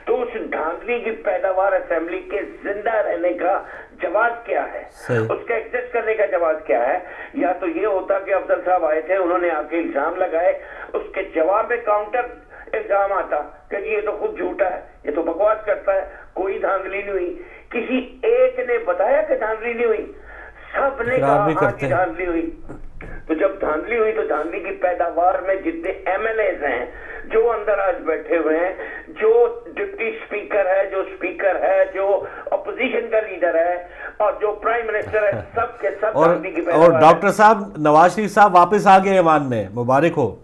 تو اس دھاندلی کی پیداوار اسمبلی کے زندہ رہنے کا جواز کیا ہے؟ اس کا ایگزسٹ کرنے کا جواز کیا ہے؟ یا تو یہ ہوتا کہ افضل صاحب آئے تھے، انہوں نے آپ کے الزام لگائے، اس کے جواب میں کاؤنٹر الزام آتا کہ یہ تو خود جھوٹا ہے، یہ تو بکواس کرتا ہے، کوئی دھاندلی نہیں ہوئی. کسی ایک نے بتایا کہ دھاندلی نہیں ہوئی؟ سب نے کہا ہاں کہ دھاندلی ہوئی. تو جب دھاندلی ہوئی تو دھاندلی کی پیداوار میں جتنے ایم ایل ایز ہیں جو اندر آج بیٹھے ہوئے ہیں، جو ڈپٹی اسپیکر ہے، جو اسپیکر ہے، جو اپوزیشن کا لیڈر ہے، اور جو پرائم منسٹر ہے، سب کے سب دھاندلی کی پیداوار. اور ڈاکٹر صاحب نواز شریف صاحب واپس آ گئے ایوان میں، مبارک ہو.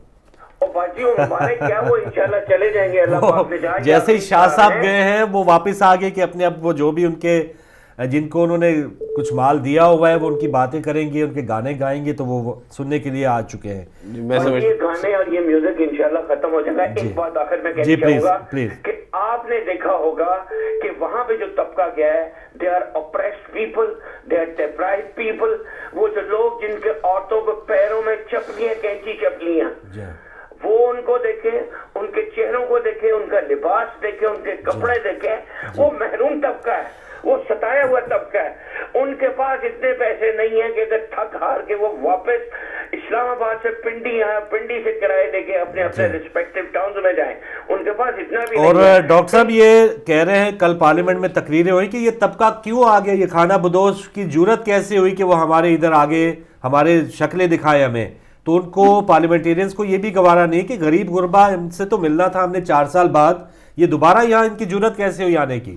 کیا وہ انشاءاللہ چلے جائیں گے، اللہ پاک نے جہاں جیسے ہی شاہ صاحب گئے ہیں وہ واپس آ گئے کہ اپنے اب وہ جو بھی ان کے جن کو انہوں نے کچھ مال دیا ہوا ہے وہ ان کی باتیں کریں گے، ان کے گانے گائیں گے، تو وہ سننے کے لیے آ چکے ہیں. یہ گانے اور یہ میوزک انشاءاللہ ختم ہو جائے گا. ایک بات آخر میں کہنا چاہوں گا کہ آپ نے دیکھا ہوگا کہ وہاں پہ جو طبقہ گیا ہے، they are oppressed people, they are deprived people. وہ جو لوگ جن کے عورتوں کو پیروں میں چپلیاں، کینچی چپلیاں، وہ ان کو دیکھیں، ان کے چہروں کو دیکھیں، ان کا لباس دیکھیں، ان کے کپڑے دیکھیں، وہ محروم طبقہ ہے. وہ ستایا ہوا طبقہ ہے، ان کے پاس اتنے پیسے نہیں ہیں کہ اگر تھک ہار کے وہ واپس اسلام آباد سے پنڈی سے کرایہ دے کے اپنے ریسپیکٹیو ٹاؤنز میں جائیں، ان کے پاس اتنا بھی اور نہیں ہے۔ ڈاکٹر صاحب یہ کہہ رہے ہیں کل پارلیمنٹ میں تقریریں ہوئی کہ یہ طبقہ کیوں آ گیا، یہ خانہ بدوش کی جرت کیسے ہوئی کہ وہ ہمارے ادھر آگے ہمارے شکلیں دکھائے ہمیں، تو ان کو پارلیمنٹیرینز کو یہ بھی گوارا نہیں کہ غریب غربا ان سے تو ملنا تھا ہم نے 4 سال بعد، یہ دوبارہ یہاں ان کی جرت کیسے ہوئی آنے کی؟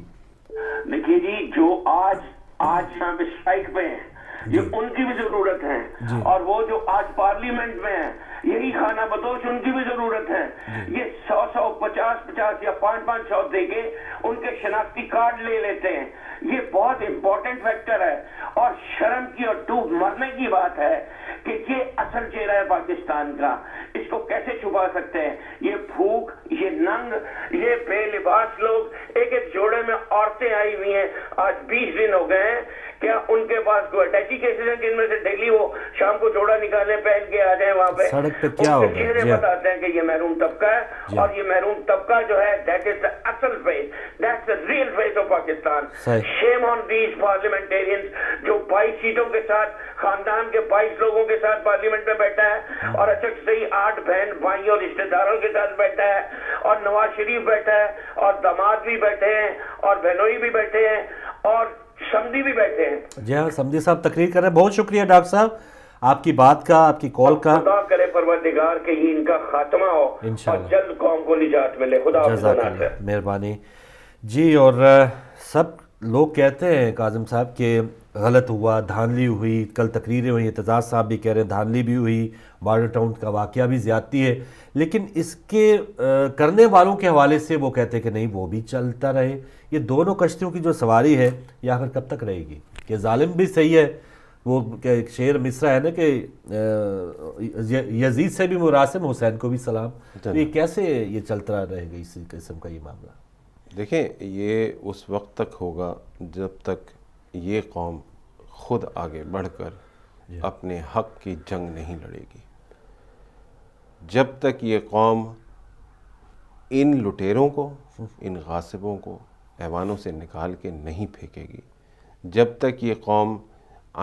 دیکھیے جی، جو آج یہاں پہ اسٹرائک پہ ہیں یہ ان کی بھی ضرورت ہے، اور وہ جو آج پارلیمنٹ میں ہیں یہی خانہ بدوش ان کی بھی ضرورت ہے۔ یہ 100 50 یا 500 دے کے ان کے شناختی کارڈ لے لیتے ہیں، یہ بہت امپورٹنٹ فیکٹر ہے، اور شرم کی اور ڈوب مرنے کی بات ہے کہ یہ اصل چہرہ ہے پاکستان کا، اس کو کیسے چھپا سکتے ہیں؟ یہ بھوک، یہ ننگ، یہ بے لباس لوگ، ایک جوڑے میں عورتیں آئی ہوئی ہیں، آج 20 دن ہو گئے ہیں، کیا ان کے پاس کوئی اٹیچی کیسز ہیں جن میں سے ڈیلی وہ شام کو جوڑا نکالیں پہن کے آ جائیں وہاں پہ؟ سڑک پہ کیا ہوگا؟ چہرے بتاتے ہیں کہ یہ محروم طبقہ ہے، اور یہ محروم طبقہ جو ہے دیٹ از دا اصل face, that's the real face of Pakistan. Shame on these parliamentarians جو 22 سیٹوں کے ساتھ، خاندان کے 22 لوگوں کے ساتھ پارلیمنٹ میں بیٹھا ہے، اور اچھا صحیح 8 بہن بھائی اور رشتہ داروں کے ساتھ بیٹھا ہے، اور نواز شریف بیٹھا ہے، اور داماد بھی بیٹھے ہیں، اور بہنوئی بھی بیٹھے ہیں، اور سمدھی بھی بیٹھے ہیں۔ جی ہاں، سمدھی صاحب تقریر کر رہے ہیں، بہت شکریہ ڈاکٹر صاحب آپ کی بات کا، آپ کی کال کا۔ خدا کرے پروردگار کہ یہ ان کا خاتمہ ہو اور جلد قوم کو نجات ملے۔ خدا حافظ۔ جزاک اللہ، مہربانی جی۔ اور سب لوگ کہتے ہیں کاظم صاحب کہ غلط ہوا، دھاندلی ہوئی، کل تقریریں ہوئی، اعتزاز صاحب بھی کہہ رہے ہیں دھاندلی بھی ہوئی، بارڈر ٹاؤن کا واقعہ بھی زیادتی ہے، لیکن اس کے کرنے والوں کے حوالے سے وہ کہتے ہیں کہ نہیں وہ بھی چلتا رہے۔ یہ دونوں کشتیوں کی جو سواری ہے یہ آخر کب تک رہے گی؟ کہ ظالم بھی صحیح ہے، وہ شعر مصرع ہے نا کہ یزید سے بھی مراسم حسین کو بھی سلام، تو یہ کیسے یہ چلتا رہے گا اسی قسم کا یہ معاملہ؟ دیکھیں یہ اس وقت تک ہوگا جب تک یہ قوم خود آگے بڑھ کر اپنے حق کی جنگ نہیں لڑے گی، جب تک یہ قوم ان لٹیروں کو، ان غاصبوں کو ایوانوں سے نکال کے نہیں پھینکے گی، جب تک یہ قوم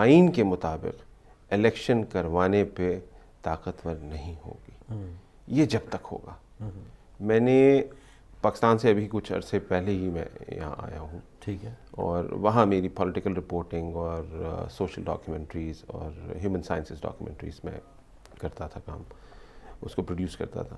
آئین کے مطابق الیکشن کروانے پہ طاقتور نہیں ہوگی، یہ جب تک ہوگا۔ میں نے پاکستان سے ابھی کچھ عرصے پہلے ہی میں یہاں آیا ہوں، ٹھیک ہے، اور وہاں میری پولیٹیکل رپورٹنگ اور سوشل ڈاکیومنٹریز اور ہیومن سائنسز ڈاکیومنٹریز میں کرتا تھا کام، اس کو پروڈیوس کرتا تھا۔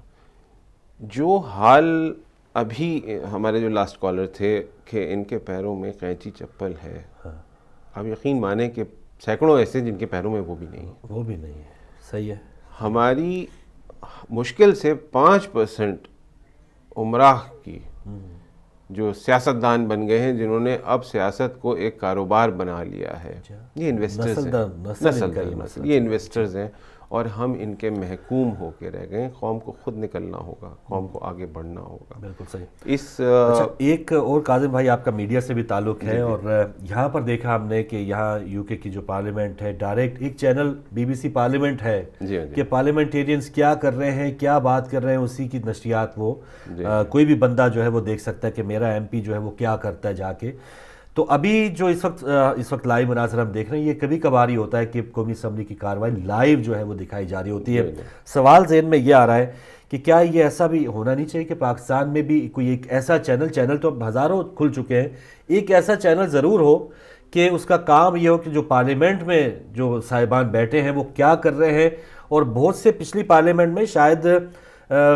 جو حال ابھی ہمارے جو لاسٹ کالر تھے کہ ان کے پیروں میں قینچی چپل ہے، آپ یقین مانیں کہ سینکڑوں ایسے جن کے پیروں میں وہ بھی نہیں ہے، وہ بھی نہیں ہے، صحیح ہے۔ ہماری مشکل سے 5% عمراہ کی جو سیاستدان بن گئے ہیں، جنہوں نے اب سیاست کو ایک کاروبار بنا لیا ہے، یہ انویسٹرز ہیں، یہ انویسٹرز ہیں، اور ہم ان کے محکوم ہو کے رہ گئے۔ قوم کو خود نکلنا ہوگا، قوم کو آگے بڑھنا ہوگا۔ بالکل صحیح۔ اس اچھا، ایک اور کاظم بھائی آپ کا میڈیا سے بھی تعلق ہے، اور یہاں پر دیکھا ہم نے کہ یہاں یو کے کی جو پارلیمنٹ ہے، ڈائریکٹ ایک چینل BBC پارلیمنٹ ہے کہ پارلیمنٹیرینز کیا کر رہے ہیں، کیا بات کر رہے ہیں، اسی کی نشریات وہ کوئی بھی بندہ جو ہے وہ دیکھ سکتا ہے کہ میرا MP جو ہے وہ کیا کرتا ہے جا کے۔ تو ابھی جو اس وقت لائیو مناظر ہم دیکھ رہے ہیں، یہ کبھی کبھار ہی ہوتا ہے کہ قومی اسمبلی کی کارروائی لائیو جو ہے وہ دکھائی جا رہی ہوتی ہے۔ سوال ذہن میں یہ آ رہا ہے کہ کیا یہ ایسا بھی ہونا نہیں چاہیے کہ پاکستان میں بھی کوئی ایک ایسا چینل تو اب ہزاروں کھل چکے ہیں، ایک ایسا چینل ضرور ہو کہ اس کا کام یہ ہو کہ جو پارلیمنٹ میں جو صاحبان بیٹھے ہیں وہ کیا کر رہے ہیں، اور بہت سے پچھلی پارلیمنٹ میں شاید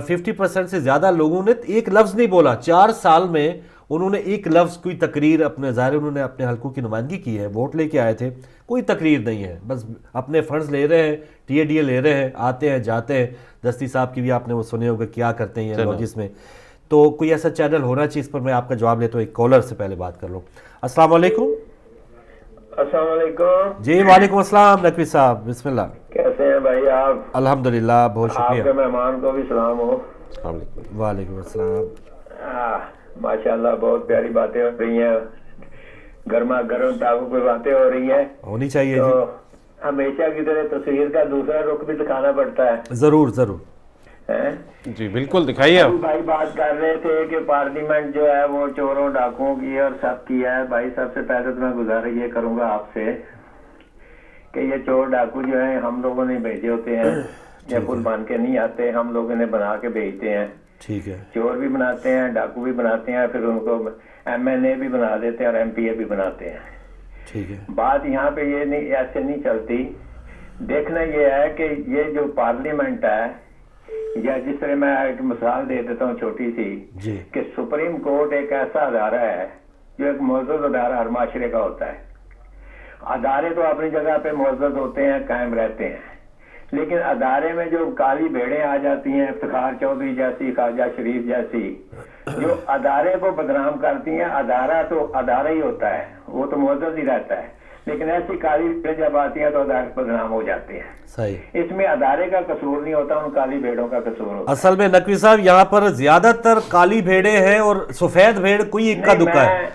50% سے زیادہ لوگوں نے ایک لفظ نہیں بولا، 4 سال میں انہوں نے ایک لفظ کوئی تقریر اپنے ظاہر انہوں نے اپنے حلقوں کی نمائندگی کی ہے، ووٹ لے کے آئے تھے، کوئی تقریر نہیں ہے، بس اپنے فنڈز لے رہے ہیں، TADA لے رہے ہیں، آتے ہیں جاتے ہیں۔ دستی صاحب کی بھی آپ نے وہ سنے ہوگا کیا کرتے ہیں لوجس میں، تو کوئی ایسا چینل ہونا چاہیے۔ اس پر میں آپ کا جواب لیتا ہوں، ایک کالر سے پہلے بات کر لوں۔ السلام علیکم۔ السلام علیکم جی وعلیکم السلام نقوی صاحب، بسم اللہ۔ کیسے ہیں بھائی آپ؟ الحمدللہ، بہت آپ شکریہ۔ کے مہمان کو بھی سلام ہو۔ السلام علیکم۔ وعلیکم السلام۔ ماشاءاللہ بہت پیاری باتیں ہو رہی ہیں، گرما گرم تعاون پہ باتیں ہو رہی ہیں، ہونی چاہیے تو جی، ہمیشہ کی طرح تصویر کا دوسرا رخ بھی دکھانا پڑتا ہے۔ ضرور ضرور۔ جی بالکل دکھائیے آپ. بھائی بات کر رہے تھے کہ پارلیمنٹ جو ہے وہ چوروں ڈاکوؤں کی اور سب کی ہے. بھائی سب سے پہلے تو میں گزارش یہ کروں گا آپ سے کہ یہ چور ڈاکو جو ہیں ہم لوگوں نے بھیجے ہوتے ہیں, یہ خود بن کے نہیں آتے, ہم لوگوں نے بنا کے بھیجتے ہیں. ٹھیک ہے. چور بھی بناتے ہیں, ڈاکو بھی بناتے ہیں, پھر ان کو MNA بھی بنا دیتے ہیں اور MP بھی بناتے ہیں. ٹھیک ہے. بات یہاں پہ یہ نہیں, ایسے نہیں چلتی. دیکھنا یہ ہے کہ یہ جو پارلیمنٹ ہے, یا جس طرح میں ایک مثال دے دیتا ہوں چھوٹی سی, جی کہ سپریم کورٹ ایک ایسا ادارہ ہے جو ایک معزز ادارہ ہر معاشرے کا ہوتا ہے. ادارے تو اپنی جگہ پہ معزز ہوتے ہیں, قائم رہتے ہیں, لیکن ادارے میں جو کالی بھیڑیں آ جاتی ہیں, افتخار چودھری جیسی, خواجہ شریف جیسی, جو ادارے کو بدنام کرتی ہیں. ادارہ تو ادارہ ہی ہوتا ہے, وہ تو معزز ہی رہتا ہے, لیکن ایسی کالی بھیڑیں جب آتی ہیں تو ادارے بدنام ہو جاتے ہیں. صحیح. اس میں ادارے کا قصور نہیں ہوتا, ان کالی بھیڑوں کا قصور ہوتا ہے. اصل میں نقوی صاحب یہاں پر زیادہ تر کالی بھیڑیں ہیں اور سفید بھیڑ کوئی اکا دکا ہے.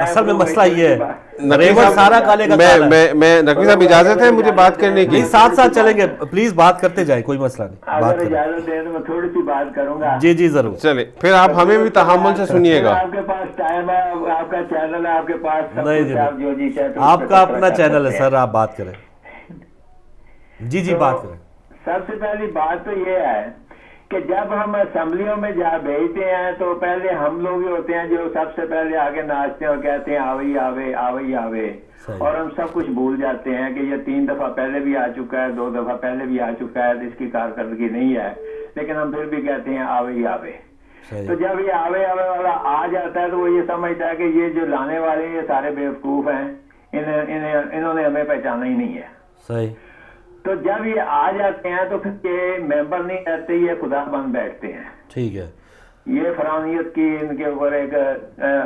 اصل میں مسئلہ یہ ہے, ریور سارا کالے کا کالا ہے. میں نقوی صاحب اجازت ہے مجھے بات کرنے کی؟ نہیں, ساتھ ساتھ چلیں گے, پلیز بات کرتے جائیں, کوئی مسئلہ نہیں, بات اگر کریں. اجازت دیں تو میں تھوڑی سی بات کروں گا. جی جی ضرور. چلے پھر آپ ہمیں بھی تحمل سے سنیے گا. آپ کے پاس ٹائم ہے, آپ کا چینل ہے, آپ کے پاس سب نہیں کچھ ہے, آپ جو جی چاہتے ہیں آپ کا اپنا چینل ہے سر, آپ بات کریں. جی جی بات کریں. سب سے پہلی بات تو یہ ہے کہ جب ہم اسمبلیوں میں جا بھیجتے ہیں تو پہلے ہم لوگ ہی ہوتے ہیں جو سب سے پہلے آگے ناچتے ہیں اور کہتے ہیں آوے آوے آوے آوے, اور ہم سب کچھ بھول جاتے ہیں کہ یہ 3 دفعہ پہلے بھی آ چکا ہے, 2 دفعہ پہلے بھی آ چکا ہے, اس کی کارکردگی نہیں ہے, لیکن ہم پھر بھی کہتے ہیں آوے آوے. تو جب یہ آوے آوے والا آ جاتا ہے تو وہ یہ سمجھتا ہے کہ یہ جو لانے والے یہ سارے بیوقوف ہیں, انہوں نے ہمیں پہچانا ہی نہیں ہے. صحیح. تو جب یہ آ جاتے ہیں تو پھر یہ ممبر نہیں رہتے, یہ خدا بن بیٹھتے ہیں. ٹھیک ہے. یہ فرانیت کی ان کے اوپر ایک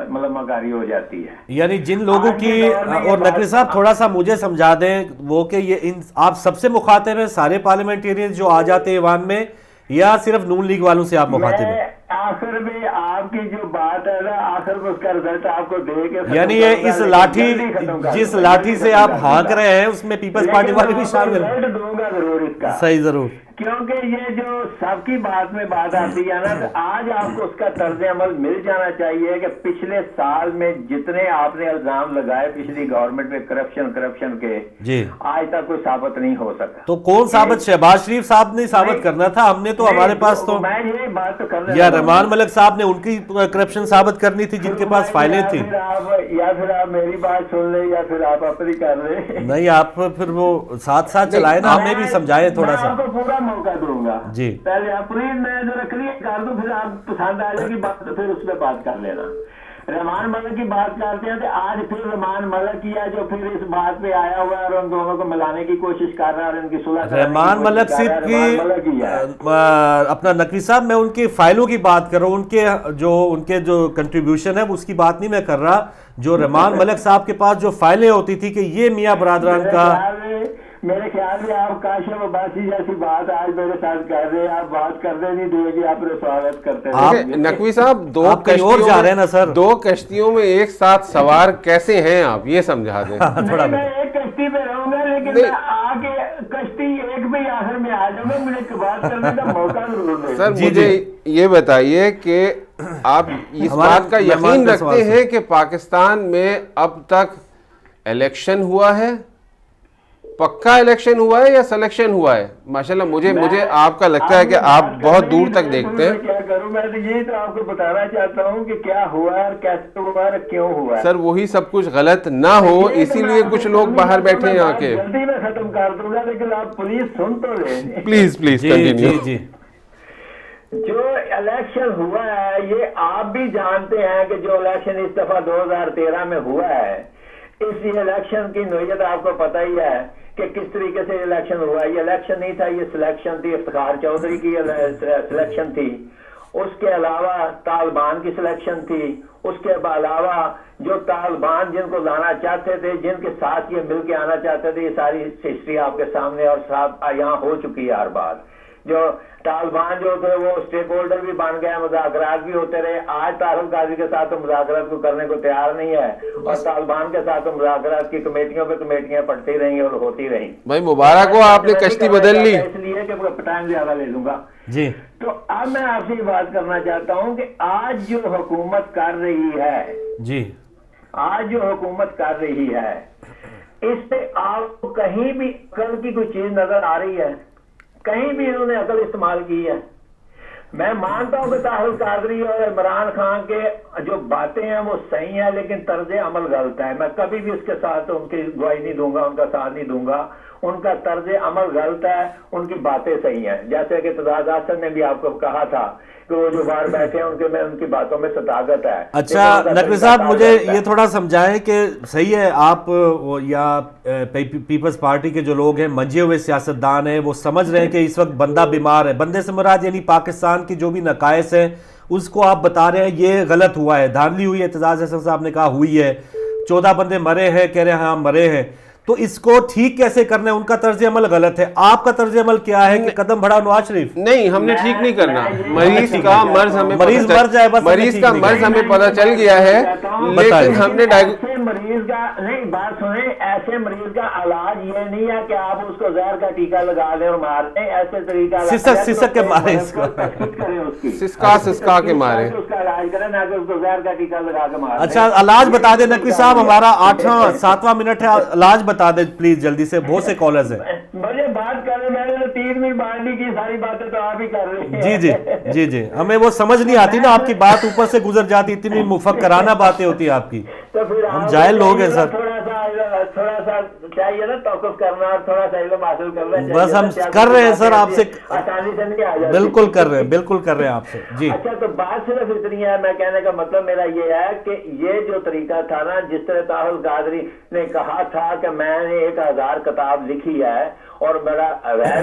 مطلب مکاری ہو جاتی ہے. یعنی جن لوگوں کی, اور نقوی صاحب تھوڑا سا مجھے سمجھا دیں وہ کہ یہ آپ سب سے مخاطب ہیں, سارے پارلیمنٹیرین جو آ جاتے ہیں ایوان میں, یا صرف نون لیگ والوں سے آپ مخاطب ہیں؟ آخر میں آپ کی جو بات ہے نا, آخر میں اس کا رزلٹ آپ کو دے کے, یعنی یہ اس لاٹھی, جس لاٹھی سے آپ ہانک رہے ہیں اس میں پیپلز پارٹی والے بھی شامل ہیں. رزلٹ دوں گا ضرور اس کا. صحیح, ضرور. کیونکہ یہ جو سب کی بات میں بات آتی ہے نا, آج آپ کو اس کا طرز عمل مل جانا چاہیے کہ پچھلے سال میں جتنے آپ نے الزام لگائے پچھلی گورنمنٹ میں کرپشن کے, جی, آج تک کوئی ثابت نہیں ہو سکا. تو کون ثابت؟ شہباز شریف صاحب نے ثابت کرنا تھا, ہم نے تو ہمارے پاس تو, میں یہی بات تو کرنا, یا رحمان ملک صاحب نے ان کی کرپشن ثابت کرنی تھی جن کے پاس فائلیں تھیں. یا پھر آپ میری بات سن لیں یا پھر آپ اپنی کر لیں. نہیں, آپ پھر وہ ساتھ ساتھ چلائے نا, ہمیں بھی سمجھائے تھوڑا سا. آپ کو پورا موقع دوں گا. جی, پہلے اپریل میں ذرا کلیئر کر دوں, پھر آپ پسند آ جائے گی بات تو پھر اس پہ بات کر لینا. رحمان ملک کی بات کرتے ہیں تو آج پھر رحمان ملک کیا جو پھر اس بات پہ آیا ہوا ہے اور ان دونوں کو ملانے کی کوشش کر رہا ہے اور ان کی صلح. رحمان ملک صرف کی اپنا نقوی صاحب, میں ان کی فائلوں کی بات کر رہا ہوں, ان کے جو کنٹریبیوشن ہے اس کی بات نہیں میں کر رہا. جو رحمان ملک صاحب کے پاس جو فائلیں ہوتی تھی کہ یہ میاں برادران کا, میرے خیال میں آپ کاشف عباسی جیسی بات آج میرے ساتھ کر رہے ہیں, آپ بات کرنے نہیں دے گی, آپ سواگت کرتے ہیں. نقوی صاحب دو کشتیوں میں ایک ساتھ سوار کیسے ہیں آپ, یہ سمجھا دیں. میں ایک کشتی پہ رہوں گا, لیکن میں آ کے کشتی ایک میں آخر میں آ جاؤں گا, مجھے بات کرنے کا موقع ضرور دیں. سر مجھے یہ بتائیے کہ آپ اس بات کا یقین رکھتے ہیں کہ پاکستان میں اب تک الیکشن ہوا ہے, پکا الیکشن ہوا ہے یا سلیکشن ہوا ہے؟ ماشاءاللہ مجھے آپ کا لگتا ہے کہ آپ بہت دور تک دیکھتے ہیں. کیا کروں میں, تو یہی تو آپ کو بتانا چاہتا ہوں کہ کیا ہوا ہے اور کیسے ہوا ہے اور کیوں ہوا ہے. سر وہی سب کچھ غلط نہ ہو, اسی لیے کچھ لوگ باہر بیٹھے ہیں آ کے. جلدی میں ختم کر دوں گا, لیکن آپ پلیز سن تو لیں. Please continue. جی, جو الیکشن ہوا ہے یہ آپ بھی جانتے ہیں کہ جو الیکشن اس دفعہ 2013 میں ہوا ہے, اس الیکشن کی نوعیت آپ کو پتہ ہی ہے کہ کس طریقے سے الیکشن ہوا. یہ الیکشن نہیں تھا, یہ سلیکشن تھی, افتخار چودھری کی سلیکشن تھی. اس کے علاوہ طالبان کی سلیکشن تھی. اس کے علاوہ جو طالبان جن کو لانا چاہتے تھے, جن کے ساتھ یہ مل کے آنا چاہتے تھے, یہ ساری ہسٹری آپ کے سامنے اور یہاں ہو چکی ہے ہر بات. جو طالبان جو تھے وہ اسٹیک ہولڈر بھی بن گئے, مذاکرات بھی ہوتے رہے. آج طاہر القادری کے ساتھ تو مذاکرات کو کرنے کو تیار نہیں ہے, اور طالبان کے ساتھ تو مذاکرات کی کمیٹیوں پہ کمیٹیاں پڑتی رہیں اور ہوتی رہیں. بھائی مبارک ہو, آپ نے کشتی بدل لی. اس لیے کہ ٹائم زیادہ لے لوں گا. جی تو اب میں آپ سے یہ بات کرنا چاہتا ہوں کہ آج جو حکومت کر رہی ہے, جی آج جو حکومت کر رہی ہے, اس پہ آپ کو کہیں بھی عقل کی کوئی چیز نظر آ رہی ہے؟ کہیں بھی انہوں نے عقل استعمال کی ہے؟ میں مانتا ہوں کہ طاہر القادری اور عمران خان کے جو باتیں ہیں وہ صحیح ہیں, لیکن طرز عمل غلط ہے. میں کبھی بھی اس کے ساتھ ان کی گواہی نہیں دوں گا, ان کا ساتھ نہیں دوں گا. ان کا طرز عمل غلط ہے, ان کی باتیں صحیح ہیں. جیسے کہ تضاد حسن نے بھی آپ کو کہا تھا کہ وہ جو باہر بیٹھے ہیں ان کی باتوں میں صداقت ہے. اچھا نقوی صاحب, مجھے یہ تھوڑا سمجھائیں کہ صحیح ہے آپ یا پیپلز پارٹی کے جو لوگ ہیں, منجے ہوئے سیاستدان ہیں, وہ سمجھ رہے ہیں کہ اس وقت بندہ بیمار ہے. بندے سے مراد یعنی پاکستان کی جو بھی نقائص ہیں اس کو آپ بتا رہے ہیں یہ غلط ہوا ہے, دھاندلی ہوئی ہے. اعتزاز احسن صاحب نے کہا ہوئی ہے, 14 بندے مرے ہیں, کہہ رہے ہیں ہاں مرے ہیں. تو اس کو ٹھیک کیسے کرنا ہے؟ ان کا طرز عمل غلط ہے. آپ کا طرز عمل کیا ہے کہ قدم بڑھا نواز شریف؟ نہیں, ہم نے ٹھیک نہیں کرنا. مریض کا مرض ہمیں مریض مر جائے بس, مریض کا مرض ہمیں پتہ چل گیا ہے, لیکن ہم نے ایسے مریض کا نہیں, بات سنیں, ایسے مریض کا علاج یہ نہیں ہے کہ آپ اس کو زہر کا ٹیکہ لگا دیں اور مار دیں. ایسے طریقہ سسک کے مارے اس کو, سسکا کے مارے اس کا علاج کریں, نہ کہ اس کو زہر کا ٹیکہ لگا کے مار. اچھا علاج بتا دیں نقوی صاحب, ہمارا 7واں منٹ ہے, علاج بتا دیں پلیز جلدی سے, بہت سے کالرز ہیں. مجھے بات کریں, میں نے 3 منٹ بانڈی کی, ساری باتیں تو آپ ہی کر رہے ہیں. جی جی جی جی, ہمیں وہ سمجھ نہیں آتی نا, آپ کی بات اوپر سے گزر جاتی, اتنی مفکرانہ باتیں ہوتی ہیں آپ کی. تو پھر ہم جاہل لوگ ہیں سر, تھوڑا سا چاہیے نا توقف کرنا اور تھوڑا سا علم حاصل کرنا چاہیے. بس ہم کر رہے ہیں سر آپ سے, آسانی سے نہیں آ جاتی. بالکل کر رہے ہیں, بالکل کر رہے ہیں آپ سے. جی اچھا, تو بات صرف اتنی ہے, میں کہنے کا مطلب میرا یہ ہے کہ یہ جو طریقہ تھا نا, جس طرح طاہر القادری نے کہا تھا کہ میں نے 1000 کتاب لکھی ہے اور میرا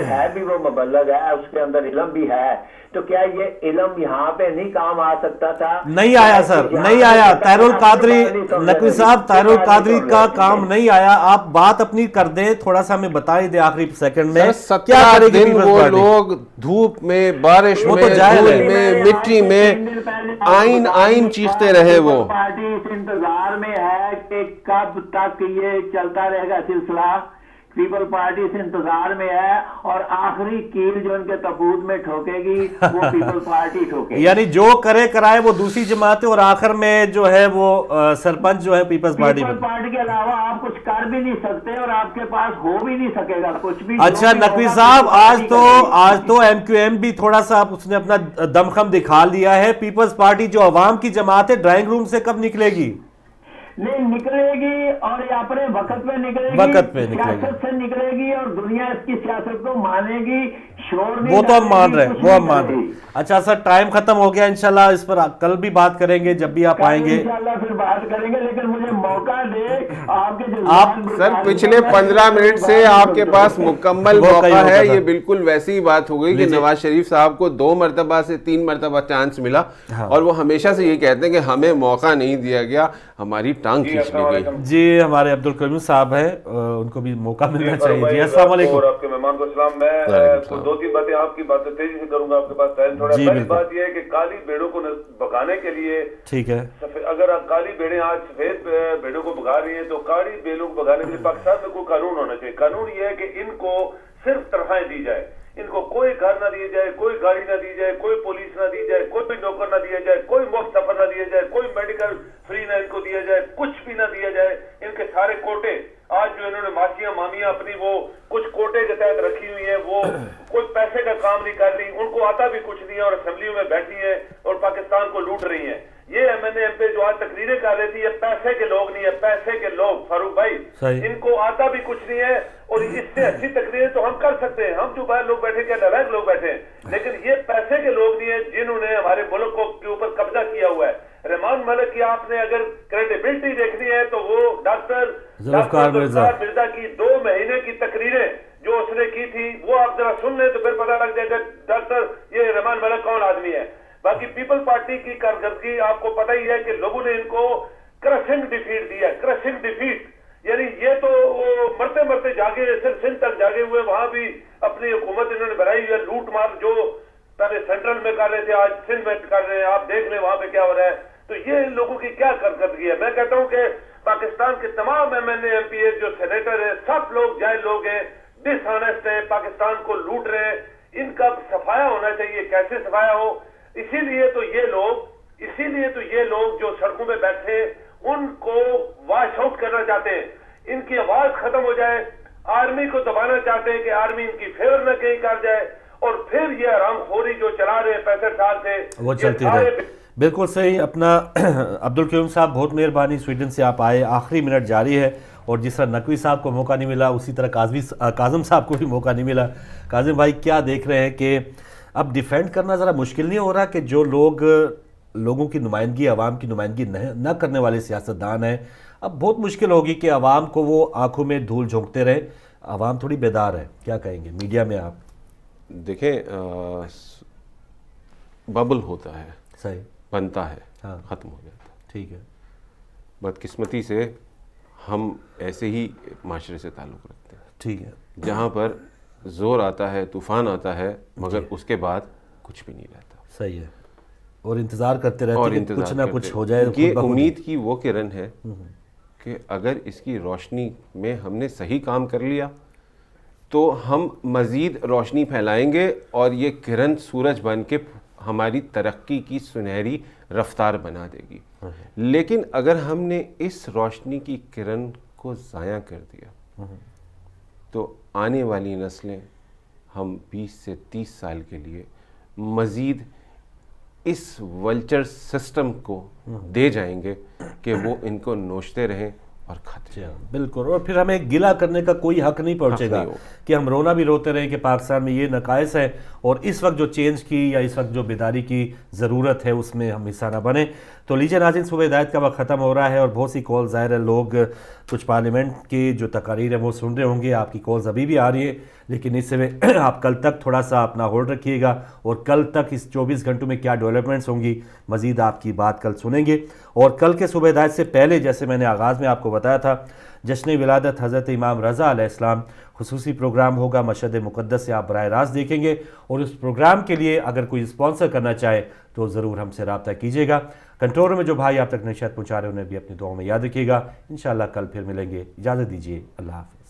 ہے بھی وہ مبلغ ہے, اس کے اندر علم بھی ہے, تو کیا یہ علم یہاں پہ نہیں کام آ سکتا تھا؟ نہیں آیا سر, نہیں آیا. طاہر القادری, نقوی صاحب طاہر القادری کا کام نہیں آیا. آپ بات اپنی کر دیں, تھوڑا سا ہمیں بتائی دیں آخری سیکنڈ میں, کیا کرے گی پیپلز وہ پارٹی؟ لوگ دھوپ میں, بارش میں, دھول میں, مٹی میں آئین چیختے رہے. وہ پارٹی اس انتظار میں ہے کہ کب تک یہ چلتا رہے گا سلسلہ. پیپل پارٹی اس انتظار میں ہے, اور آخری کیل جو ان کے تابوت میں ٹھوکے گی وہ پیپل پارٹی ٹھوکے گی. یعنی جو کرے کرائے وہ دوسری جماعت ہے, اور آخر میں جو ہے وہ سرپنچ جو ہے پیپلز پارٹی پیپل پارٹی کے علاوہ آپ کچھ کر بھی نہیں سکتے, اور آپ کے پاس ہو بھی نہیں سکے گا کچھ بھی. اچھا نقوی صاحب, آج تو ایم کیو ایم بھی تھوڑا سا اس نے اپنا دمخم دکھا لیا ہے. پیپلز پارٹی جو عوام کی جماعت ہے, ڈرائنگ روم سے کب نکلے گی؟ نہیں نکلے گی, اور یہ اپنے وقت پہ نکلے گی, وقت پہ نکلے گی, سیاست سے نکلے گی, اور دنیا اس کی سیاست کو مانے گی. شور وہ تو ہم مان رہے ہیں, وہ ہم مان رہے ہیں. اچھا سر, ٹائم ختم ہو گیا, انشاءاللہ اس پر کل بھی بات کریں گے جب بھی آپ آئیں گے. انشاءاللہ پھر بات کریں گے, لیکن مجھے موقع دے. آپ کے آپ سر پچھلے 15 منٹ سے آپ کے پاس مکمل موقع ہے. یہ بالکل ویسی بات ہو گئی کہ نواز شریف صاحب کو 2 مرتبہ سے 3 مرتبہ چانس ملا, اور وہ ہمیشہ سے یہ کہتے ہیں کہ ہمیں موقع نہیں دیا گیا, ہماری ٹانگ کھینچ لی گئی. جی ہمارے عبدالکریم صاحب ہیں, ان کو بھی موقع ملنا چاہیے. جی السلام علیکم. اور آپ کے مہمان کو السلام. میں 2-3 باتیں آپ کی باتیں تیزی سے کروں گا, آپ کے پاس ٹائم تھوڑا. پہلی بات یہ ہے کہ کالی بھیڑوں کو بھگانے کے لیے, ٹھیک ہے, اگر کالی بھیڑیں آج سفید بھیڑوں کو بھگا رہی ہیں, تو کالی بھیڑوں کو بھگانے کے لیے پاکستان میں کوئی قانون ہونا چاہیے. قانون یہ ہے کہ ان کو صرف تنخواہیں دی جائے, ان کو کوئی گھر نہ دیے جائے, کوئی گاڑی نہ دی جائے, کوئی پولیس نہ دی جائے, کوئی نوکر نہ دیا جائے, کوئی مفت سفر نہ دیا جائے, کوئی میڈیکل فری نہ ان کو دیا جائے, کچھ بھی نہ دیا جائے. ان کے سارے کوٹے آج جو انہوں نے ماسیاں مامیاں اپنی وہ کچھ کوٹے کے تحت رکھی ہوئی ہیں, وہ کوئی پیسے کا کام نہیں کر رہی, ان کو آتا بھی کچھ نہیں ہے, اور اسمبلیوں میں بیٹھی ہیں اور پاکستان کو لوٹ رہی ہیں. یہ M N A M P جو آج تقریریں کر رہی تھی, یہ پیسے کے لوگ نہیں ہے, پیسے کے لوگ. فاروق بھائی, ان کو آتا بھی کچھ نہیں ہے, اور اس سے اچھی تقریریں تو ہم کر سکتے ہیں, ہم جو باہر لوگ بیٹھے کیا نالائق لوگ بیٹھے ہیں, لیکن یہ پیسے کے لوگ نہیں ہیں جنہوں نے ہمارے ملک کو کے اوپر قبضہ کیا ہوا ہے. رحمان ملک کی آپ نے اگر کریڈیبلٹی دیکھنی ہے تو وہ ڈاکٹر ذوالفقار مرزا کی 2 مہینے کی تقریریں جو اس نے کی تھی, وہ آپ ذرا سن لیں تو پھر پتہ لگ جائے گا ڈاکٹر یہ رحمان ملک کون آدمی ہے. باقی پیپل پارٹی کی کارکردگی آپ کو پتہ ہی ہے کہ لوگوں نے ان کو کرشنگ ڈیفیٹ دیا, کرشنگ ڈیفیٹ. یعنی یہ تو مرتے مرتے جاگے, صرف سندھ تک جاگے ہوئے, وہاں بھی اپنی حکومت انہوں نے بنائی ہوئی ہے، لوٹ مار جو پہلے سینٹرل میں کر رہے تھے آج سندھ میں کر رہے ہیں، آپ دیکھ لیں وہاں پہ کیا ہو رہا ہے. تو یہ ان لوگوں کی کیا کارکردگی ہے. میں کہتا ہوں کہ پاکستان کے تمام M N A M P A جو سینیٹر ہیں سب لوگ جائل لوگ ہیں، ڈس آنیسٹ ہیں، پاکستان کو لوٹ رہے ہیں. ان کا صفایا ہونا چاہیے. کیسے صفایا ہو؟ اسی لیے تو یہ لوگ جو سڑکوں پہ بیٹھے ان کو واش آؤٹ کرنا چاہتے ہیں. ان کی آواز ختم ہو جائے. آرمی کو دبانا چاہتے ہیں کہ آرمی ان کی فیور نہ کہیں کر جائے، اور پھر یہ حرام خوری جو چلا رہے ہیں 65 سال سے وہ چلتی رہے. بالکل صحیح. اپنا عبدالقیوم صاحب بہت مہربانی، سویڈن سے آپ آئے. آخری منٹ جاری ہے، اور جس طرح نقوی صاحب کو موقع نہیں ملا اسی طرح کاظم صاحب کو بھی موقع نہیں ملا. کاظم بھائی کیا دیکھ رہے ہیں کہ اب ڈیفینڈ کرنا ذرا مشکل نہیں ہو رہا کہ جو لوگوں کی نمائندگی، عوام کی نمائندگی نہ کرنے والے سیاستدان ہیں، اب بہت مشکل ہوگی کہ عوام کو وہ آنکھوں میں دھول جھونکتے رہے. عوام تھوڑی بیدار ہے. کیا کہیں گے میڈیا میں آپ؟ دیکھیں ببل ہوتا ہے، صحیح بنتا ہے، ہاں ختم ہو جاتا ہے. ٹھیک ہے. بدقسمتی سے ہم ایسے ہی معاشرے سے تعلق رکھتے ہیں ٹھیک ہے. جہاں پر زور آتا ہے، طوفان آتا ہے، مگر اس کے بعد کچھ بھی نہیں رہتا. صحیح ہے. اور انتظار کرتے رہتے ہیں کہ کچھ نہ کچھ ہو جائے. یہ امید کی وہ کرن ہے کہ اگر اس کی روشنی میں ہم نے صحیح کام کر لیا تو ہم مزید روشنی پھیلائیں گے، اور یہ کرن سورج بن کے ہماری ترقی کی سنہری رفتار بنا دے گی. لیکن اگر ہم نے اس روشنی کی کرن کو ضائع کر دیا تو آنے والی نسلیں ہم 20 سے 30 سال کے لیے مزید اس ولچر سسٹم کو دے جائیں گے کہ وہ ان کو نوچتے رہیں اور کھاتے رہیں. بالکل. اور پھر ہمیں گلہ کرنے کا کوئی حق نہیں پہنچے گا کہ ہم رونا بھی روتے رہیں کہ پاکستان میں یہ نقائص ہے، اور اس وقت جو چینج کی یا اس وقت جو بیداری کی ضرورت ہے اس میں ہم حصہ نہ بنیں. تو لیجیے ناظرین، صبح ہدایت کا وقت ختم ہو رہا ہے، اور بہت سی کال ظاہر ہے لوگ کچھ پارلیمنٹ کی جو تقاریر ہیں وہ سن رہے ہوں گے. آپ کی کالز ابھی بھی آ رہی ہے، لیکن اس سے آپ کل تک تھوڑا سا اپنا ہولڈ رکھیے گا، اور کل تک اس 24 گھنٹوں میں کیا ڈیولپمنٹس ہوں گی مزید آپ کی بات کل سنیں گے. اور کل کے صبح ہدایت سے پہلے جیسے میں نے آغاز میں آپ کو بتایا تھا، جشن ولادت حضرت امام رضا علیہ السلام خصوصی پروگرام ہوگا. مشہد مقدس سے آپ براہ راست دیکھیں گے، اور اس پروگرام کے لیے اگر کوئی اسپانسر کرنا چاہے تو ضرور ہم سے رابطہ کیجیے گا. کنٹرول میں جو بھائی آپ تک نشریات پہنچا رہے ہیں انہیں بھی اپنی دعاؤں میں یاد رکھیے گا. انشاءاللہ کل پھر ملیں گے. اجازت دیجیے. اللہ حافظ.